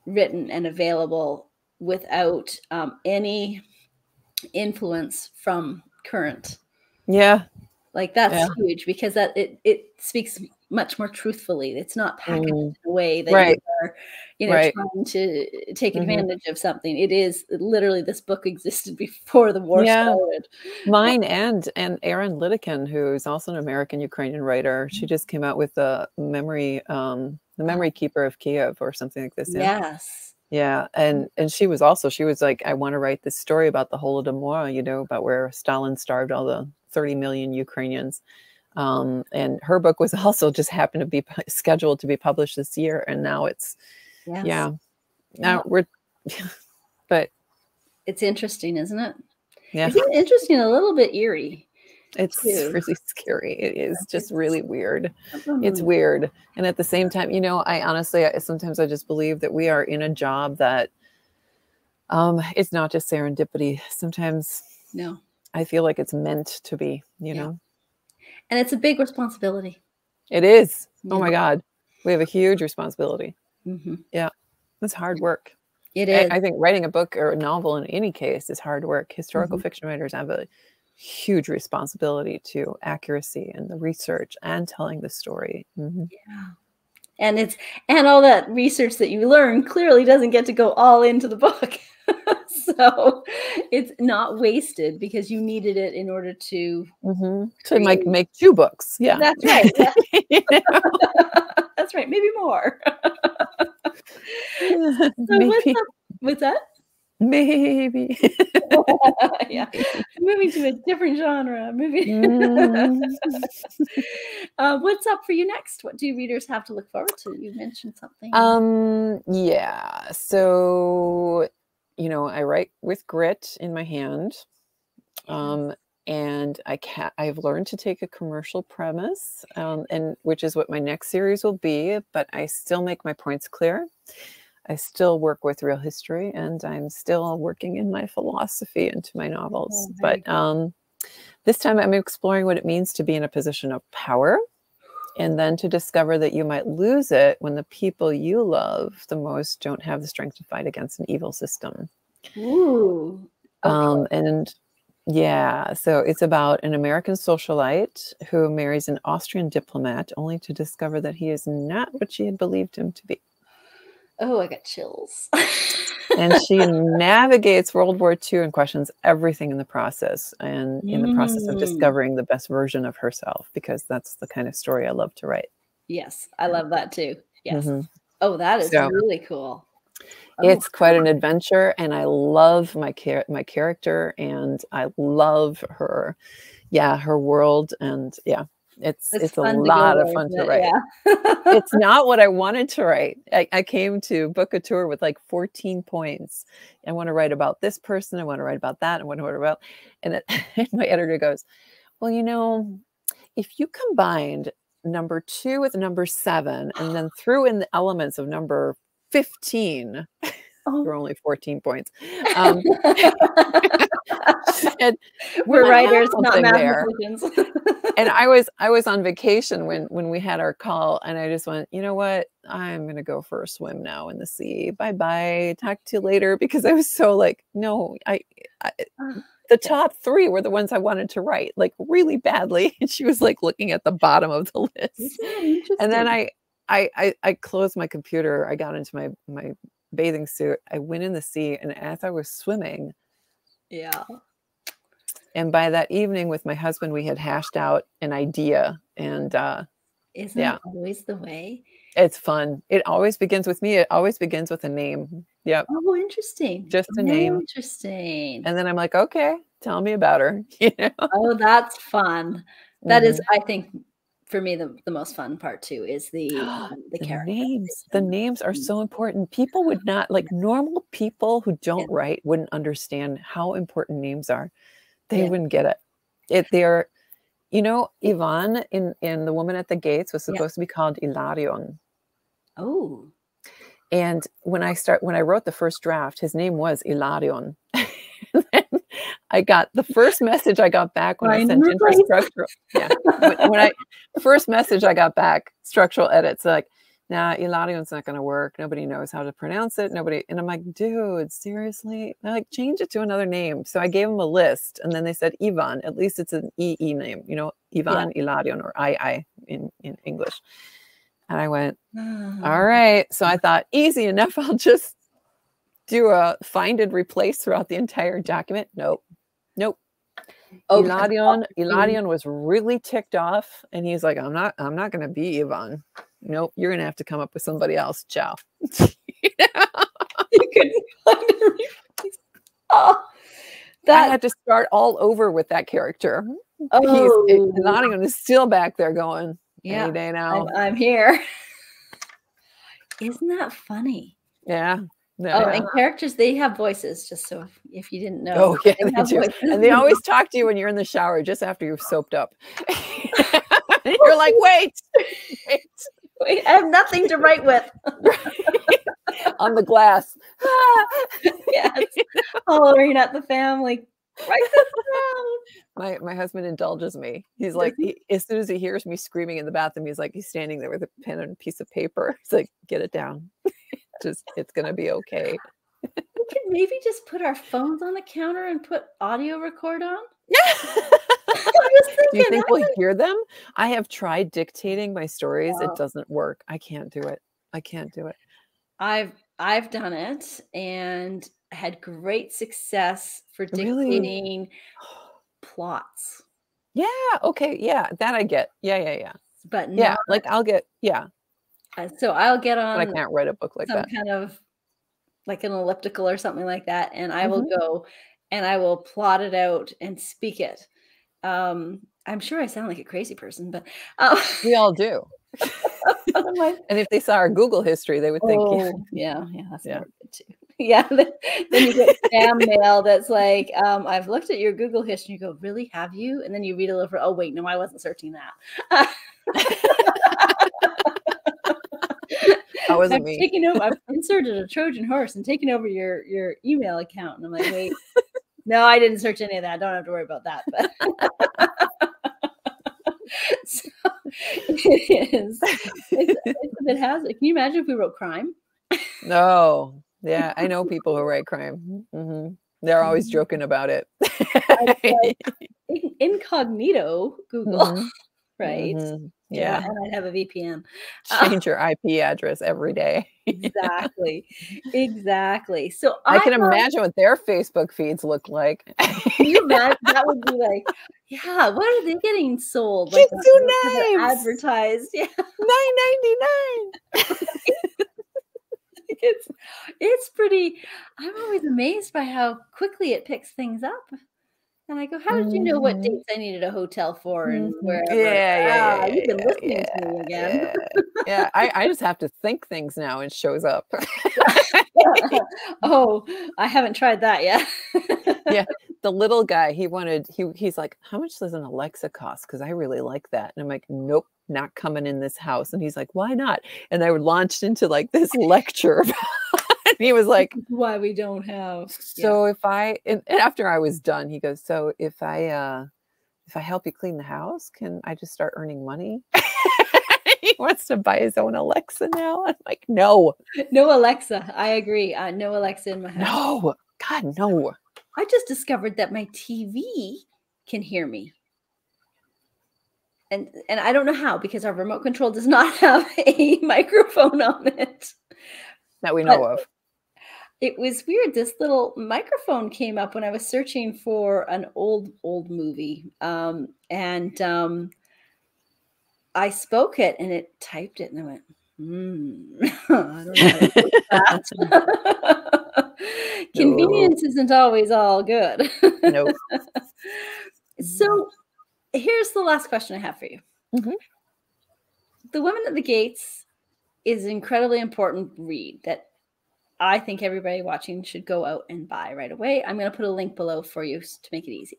[SPEAKER 1] written and available without any influence from current. Like that's huge, because that it speaks much more truthfully. It's not packaged in a way that you are, trying to take advantage of something. It is literally, this book existed before the war started.
[SPEAKER 2] Mine and Erin Lidikin, who's also an American Ukrainian writer, she just came out with the memory keeper of Kiev or something like this. Yeah. And she was like, I want to write this story about the Holodomor, you know, about where Stalin starved all the 30 million Ukrainians. And her book was also just happened to be scheduled to be published this year. And now it's, now but
[SPEAKER 1] it's interesting, isn't it?
[SPEAKER 2] Yeah.
[SPEAKER 1] It's interesting, a little bit eerie.
[SPEAKER 2] It's really scary. It is just really weird. It's weird. And at the same time, you know, sometimes I just believe that we are in a job that it's not just serendipity. Sometimes I feel like it's meant to be, you know.
[SPEAKER 1] And it's a big responsibility.
[SPEAKER 2] It is. Oh my God. We have a huge responsibility. Yeah. It's hard work.
[SPEAKER 1] It is.
[SPEAKER 2] I think writing a book or a novel in any case is hard work. Historical fiction writers have a huge responsibility to accuracy and the research and telling the story.
[SPEAKER 1] And all that research that you learn clearly doesn't get to go all into the book. So it's not wasted because you needed it in order to
[SPEAKER 2] make 2 books. Yeah,
[SPEAKER 1] that's right. You know? That's right. Maybe more. So what's that?
[SPEAKER 2] Maybe.
[SPEAKER 1] Yeah, moving to a different genre. What's up for you next? What do readers have to look forward to? You mentioned something.
[SPEAKER 2] Yeah. So, I write with grit in my hand. And I've learned to take a commercial premise, and which is what my next series will be, but I still make my points clear. I still work with real history, and I'm still working in my philosophy into my novels. But this time I'm exploring what it means to be in a position of power, and then to discover that you might lose it when the people you love the most don't have the strength to fight against an evil system.
[SPEAKER 1] Ooh. Okay.
[SPEAKER 2] And yeah, so it's about an American socialite who marries an Austrian diplomat only to discover that he is not what she had believed him to be.
[SPEAKER 1] Oh, I got chills.
[SPEAKER 2] And she navigates World War II and questions everything in the process, and in the process of discovering the best version of herself, because that's the kind of story I love to write.
[SPEAKER 1] Yes, I love that too. Yes. Oh, that is really cool.
[SPEAKER 2] It's quite an adventure, and I love my character, and I love her, her world, and it's a lot of fun to write.
[SPEAKER 1] Yeah.
[SPEAKER 2] It's not what I wanted to write. I came to book a tour with like 14 points. I want to write about this person. I want to write about that. I want to write about, and my editor goes, well, if you combined number 2 with number 7 and then threw in the elements of number 15, there were only 14 points. And
[SPEAKER 1] we're writers, not mathematicians.
[SPEAKER 2] And I was on vacation when we had our call, and I just went, you know what? I'm going to go for a swim now in the sea. Bye-bye. Talk to you later. Because I was so like, no, the top 3 were the ones I wanted to write, like really badly. And she was like looking at the bottom of the list. And then I closed my computer. I got into my bathing suit. I went in the sea, and as I was swimming, and by that evening with my husband, we had hashed out an idea. And
[SPEAKER 1] isn't that always the way?
[SPEAKER 2] It's fun. It always begins with me. It always begins with a name. Yep.
[SPEAKER 1] Oh, interesting.
[SPEAKER 2] Just a name.
[SPEAKER 1] Interesting.
[SPEAKER 2] And then I'm like, okay, tell me about her.
[SPEAKER 1] Oh, that's fun. That is, I think, for me, the most fun part too is the character
[SPEAKER 2] names. The names are so important. People would not, like, normal people who don't write wouldn't understand how important names are. They wouldn't get it. They're, Ivan in The Woman at the Gates was supposed to be called Ilarion.
[SPEAKER 1] Oh.
[SPEAKER 2] And when I wrote the first draft, his name was Ilarion. I got the first message I got back when I sent in for structural. First message I got back, structural edits, like, nah, Ilarion's not going to work. Nobody knows how to pronounce it. And I'm like, dude, seriously? They're like, change it to another name. So I gave them a list, and then they said Ivan. At least it's an EE name, Ivan Ilarion, or II in English. And I went, all right. So I thought, easy enough. I'll just do a find and replace throughout the entire document. Nope. Oh, Ilarion was really ticked off, and he's like, I'm not going to be Ivan. Nope, you're going to have to come up with somebody else. Ciao. You could find and replace. I had to start all over with that character. Ilarion is still back there going, any day now.
[SPEAKER 1] I'm here. Isn't that funny?
[SPEAKER 2] Yeah.
[SPEAKER 1] And characters, they have voices, just so if you didn't know.
[SPEAKER 2] Oh, yeah, they do. And they always talk to you when you're in the shower, just after you've soaped up. And you're like, wait,
[SPEAKER 1] I have nothing to write with.
[SPEAKER 2] On the glass.
[SPEAKER 1] Yes. Hollering at the family. Write this down.
[SPEAKER 2] My husband indulges me. He's like, as soon as he hears me screaming in the bathroom, he's standing there with a pen and a piece of paper. He's like, get it down. It's gonna be okay.
[SPEAKER 1] We could maybe just put our phones on the counter and put audio record on.
[SPEAKER 2] Do you think we'll hear them? I have tried dictating my stories. It doesn't work. I can't do it.
[SPEAKER 1] I've done it and had great success for dictating plots.
[SPEAKER 2] Yeah. Okay. Yeah. That I get. Yeah.
[SPEAKER 1] But
[SPEAKER 2] I'll get. Yeah.
[SPEAKER 1] So I'll get on.
[SPEAKER 2] But I can't write a book like that.
[SPEAKER 1] Some kind of like an elliptical or something like that, and I will
[SPEAKER 2] Mhm.
[SPEAKER 1] go and I will plot it out and speak it. I'm sure I sound like a crazy person, but
[SPEAKER 2] We all do.
[SPEAKER 1] I'm like,
[SPEAKER 2] And if they saw our Google history, they would think, yeah,
[SPEAKER 1] oh, yeah, yeah, that's
[SPEAKER 2] yeah.
[SPEAKER 1] never good too. Yeah, then you get spam mail that's like, "I've looked at your Google history." You go, "Really, have you?" And then you read a little, "Oh, wait, no, I wasn't searching that."
[SPEAKER 2] That wasn't me.
[SPEAKER 1] I've inserted a Trojan horse and taken over your email account, and I'm like, "Wait, no, I didn't search any of that. Don't have to worry about that." But so it is. It's a bit hazard. Can you imagine if we wrote crime?
[SPEAKER 2] No. Yeah, I know people who write crime. Mhm. They're always
[SPEAKER 1] Mhm.
[SPEAKER 2] joking about it.
[SPEAKER 1] I'd be like, incognito Google,
[SPEAKER 2] Mhm.
[SPEAKER 1] right?
[SPEAKER 2] Mhm.
[SPEAKER 1] Yeah,
[SPEAKER 2] Yeah.
[SPEAKER 1] and I'd have a VPN.
[SPEAKER 2] Change your IP address every day.
[SPEAKER 1] Exactly. Exactly. So
[SPEAKER 2] I
[SPEAKER 1] I
[SPEAKER 2] can
[SPEAKER 1] thought,
[SPEAKER 2] imagine what their Facebook feeds look like.
[SPEAKER 1] can you imagine that would be like, yeah, what are they getting sold? Like,
[SPEAKER 2] Jitsu
[SPEAKER 1] what are they
[SPEAKER 2] knives,
[SPEAKER 1] advertised? Yeah,
[SPEAKER 2] 9.99.
[SPEAKER 1] it's pretty. I'm always amazed by how quickly it picks things up. And I go, "How did you know what
[SPEAKER 2] Mhm.
[SPEAKER 1] dates I needed a hotel for and
[SPEAKER 2] Mhm.
[SPEAKER 1] wherever?"
[SPEAKER 2] Yeah, yeah, yeah,
[SPEAKER 1] Ah,
[SPEAKER 2] yeah,
[SPEAKER 1] you've been
[SPEAKER 2] yeah,
[SPEAKER 1] listening to me
[SPEAKER 2] yeah,
[SPEAKER 1] again.
[SPEAKER 2] yeah. Yeah, I just have to think things now and it shows up.
[SPEAKER 1] Oh, I haven't tried that yet.
[SPEAKER 2] Yeah, the little guy, he's like, "How much does an Alexa cost? Because I really like that." And I'm like, "Nope, not coming in this house." And he's like, "Why not?" And I launched into, like, this lecture and he was like,
[SPEAKER 1] Why we don't have, yeah.
[SPEAKER 2] "So if I," and after I was done, he goes, "So if I help you clean the house, can I just start earning money?" He wants to buy his own Alexa now. I'm like, "No,
[SPEAKER 1] No Alexa, I agree, no Alexa in my house.
[SPEAKER 2] no, God, no."
[SPEAKER 1] I just discovered that my TV can hear me, and I don't know how because our remote control does not have a microphone on it.
[SPEAKER 2] That we
[SPEAKER 1] But
[SPEAKER 2] know of.
[SPEAKER 1] it was weird. This little microphone came up when I was searching for an old movie, and I spoke it, and it typed it, and I went, I don't know how to work that.
[SPEAKER 2] No,
[SPEAKER 1] Convenience isn't always all good.
[SPEAKER 2] nope.
[SPEAKER 1] So here's the last question I have for you.
[SPEAKER 2] Mhm.
[SPEAKER 1] The Women at the Gates is an incredibly important read that I think everybody watching should go out and buy right away. I'm going to put a link below for you to make it easy.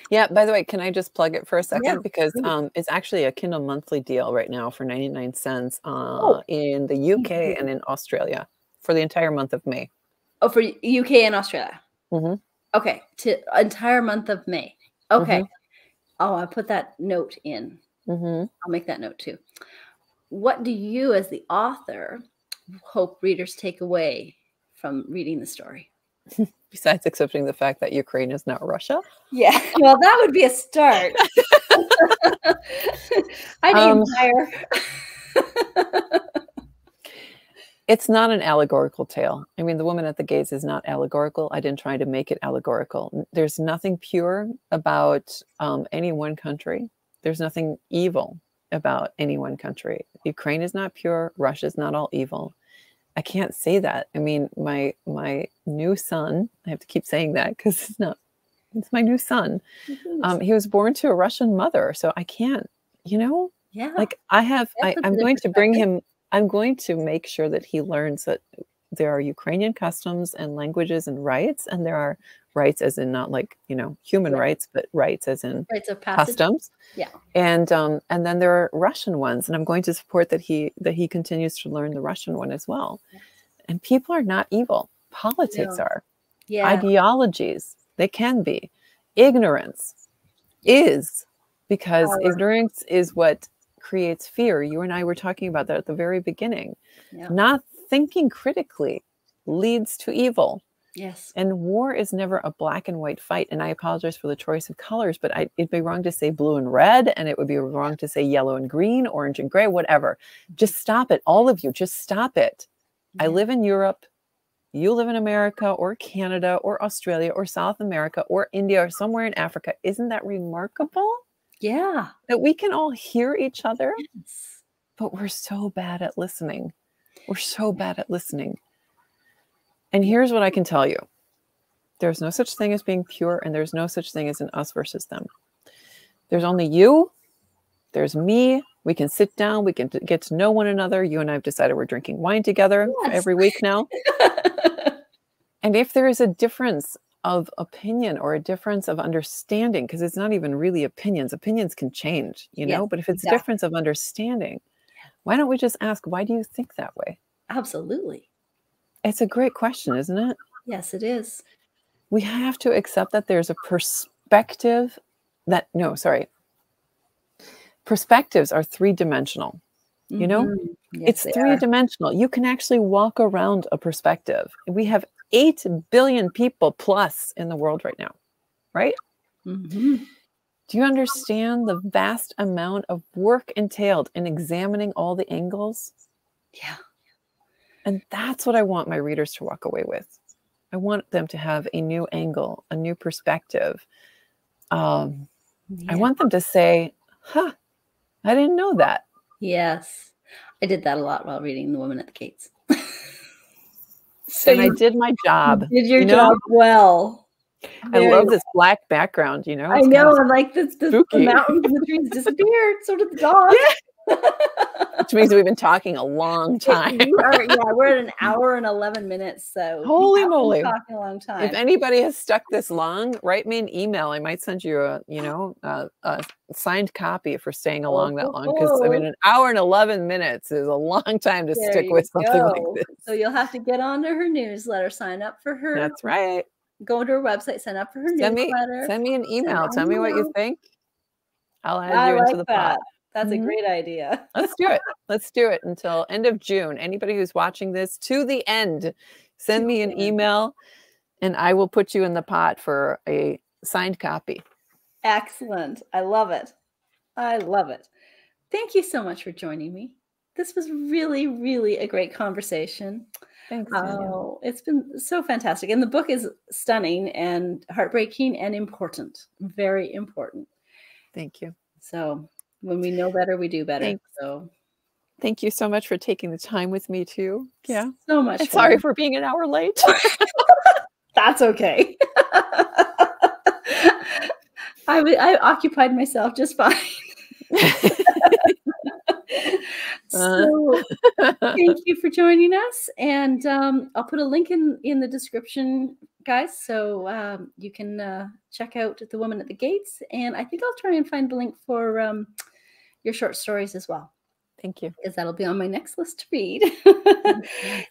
[SPEAKER 2] Yeah, by the way, can I just plug it for a
[SPEAKER 1] Yeah,
[SPEAKER 2] second? Because,
[SPEAKER 1] please.
[SPEAKER 2] it's actually a Kindle monthly deal right now for 99 cents,
[SPEAKER 1] Oh,
[SPEAKER 2] in the UK and in Australia for the entire month of May.
[SPEAKER 1] oh, for UK and Australia.
[SPEAKER 2] Mhm,
[SPEAKER 1] Okay, to entire month of May. Okay.
[SPEAKER 2] mhm,
[SPEAKER 1] Oh, I'll put that note in.
[SPEAKER 2] mhm.
[SPEAKER 1] I'll make that note too. What do you, as the author, hope readers take away from reading the story?
[SPEAKER 2] Besides accepting the fact that Ukraine is not Russia.
[SPEAKER 1] Yeah, well, that would be a start. I'd aim
[SPEAKER 2] Um,
[SPEAKER 1] higher.
[SPEAKER 2] it's not an allegorical tale. I mean, The Woman at the Gates is not allegorical. I didn't try to make it allegorical. There's nothing pure about, any one country. There's nothing evil about any one country. Ukraine is not pure. Russia's not all evil. I can't say that. I mean, my new son, I have to keep saying that because it's my new son. He was born to a Russian mother, so I can't,
[SPEAKER 1] Yeah,
[SPEAKER 2] like
[SPEAKER 1] that puts
[SPEAKER 2] I'm
[SPEAKER 1] it in
[SPEAKER 2] going to bring
[SPEAKER 1] perspective.
[SPEAKER 2] him, I'm going to make sure that he learns that there are Ukrainian customs and languages and rights, and there are rights as in not like, human
[SPEAKER 1] Yeah,
[SPEAKER 2] rights, but rights as in
[SPEAKER 1] rites of passage.
[SPEAKER 2] customs.
[SPEAKER 1] Yeah,
[SPEAKER 2] And then there are Russian ones, and I'm going to support that he continues to learn the Russian one as well.
[SPEAKER 1] yeah.
[SPEAKER 2] And people are not evil. Politics
[SPEAKER 1] No.
[SPEAKER 2] are.
[SPEAKER 1] Yeah,
[SPEAKER 2] Ideologies, they can be. Ignorance is, because
[SPEAKER 1] power.
[SPEAKER 2] ignorance is what creates fear. You and I were talking about that at the very beginning.
[SPEAKER 1] Yeah.
[SPEAKER 2] Not thinking critically leads to evil.
[SPEAKER 1] Yes.
[SPEAKER 2] And war is never a black and white fight. And I apologize for the choice of colors, but it'd be wrong to say blue and red, and it would be wrong to say yellow and green, orange and gray, whatever. Just stop it. All of you, just stop it. I
[SPEAKER 1] Yeah.
[SPEAKER 2] live in Europe. You live in America or Canada or Australia or South America or India or somewhere in Africa. Isn't that remarkable
[SPEAKER 1] Yeah.
[SPEAKER 2] that we can all hear each other,
[SPEAKER 1] Yes.
[SPEAKER 2] but we're so bad at listening. We're so
[SPEAKER 1] Yeah.
[SPEAKER 2] bad at listening. And here's what I can tell you. There's no such thing as being pure, and there's no such thing as an us versus them. There's only you. There's me. We can sit down. We can get to know one another. You and I have decided we're drinking wine together every week now. And if there is a difference of opinion or a difference of understanding, because it's not even really opinions. Opinions can change, you know, but if it's a difference of understanding, why don't we just ask, why do you think that way?
[SPEAKER 1] Absolutely.
[SPEAKER 2] It's a great question, isn't it?
[SPEAKER 1] Yes, it is.
[SPEAKER 2] We have to accept that there's a perspective that, perspectives are three-dimensional. You know,
[SPEAKER 1] yes,
[SPEAKER 2] it's three-dimensional. You can actually walk around a perspective. We have 8 billion people plus in the world right now, right? Do you understand the vast amount of work entailed in examining all the angles?
[SPEAKER 1] Yeah.
[SPEAKER 2] And that's what I want my readers to walk away with. I want them to have a new angle, a new perspective. I want them to say, huh, I didn't know that.
[SPEAKER 1] Yes. I did that a lot while reading The Woman at the Gates.
[SPEAKER 2] So I did my job.
[SPEAKER 1] You did your job well.
[SPEAKER 2] I love this black background, you know.
[SPEAKER 1] I know. I'm like, the mountains and the trees disappeared. So did the dog.
[SPEAKER 2] Which means we've been talking a long time.
[SPEAKER 1] We're at an hour and 11 minutes. So
[SPEAKER 2] holy moly,
[SPEAKER 1] talking a long time.
[SPEAKER 2] If anybody has stuck this long, write me an email. I might send you a signed copy for staying along that long. Because I mean, an hour and 11 minutes is a long time to stick with something like this.
[SPEAKER 1] So you'll have to get onto her newsletter, sign up for her.
[SPEAKER 2] That's right.
[SPEAKER 1] Go to her website, sign up for her newsletter.
[SPEAKER 2] Send me an email. Tell me what you think. I'll add you into the pot.
[SPEAKER 1] That's a great idea.
[SPEAKER 2] Let's do it. Let's do it until end of June. Anybody who's watching this to the end, send me an email and I will put you in the pot for a signed copy. Excellent.
[SPEAKER 1] I love it. I love it. Thank you so much for joining me. This was really, really a great conversation.
[SPEAKER 2] Thanks.
[SPEAKER 1] It's been so fantastic. And the book is stunning and heartbreaking and important. Very important.
[SPEAKER 2] Thank you.
[SPEAKER 1] So when we know better, we do better.
[SPEAKER 2] Thanks.
[SPEAKER 1] So
[SPEAKER 2] thank you so much for taking the time with me too. Yeah.
[SPEAKER 1] So much.
[SPEAKER 2] Sorry for being an hour late.
[SPEAKER 1] That's okay. I occupied myself just fine. So thank you for joining us. And I'll put a link in the description, guys, so you can check out The Woman at the Gates. And I think I'll try and find the link for your short stories as well.
[SPEAKER 2] Thank you.
[SPEAKER 1] Because that'll be on my next list to read.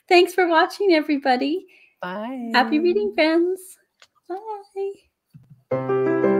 [SPEAKER 1] Thanks for watching, everybody.
[SPEAKER 2] Bye.
[SPEAKER 1] Happy reading, friends. Bye.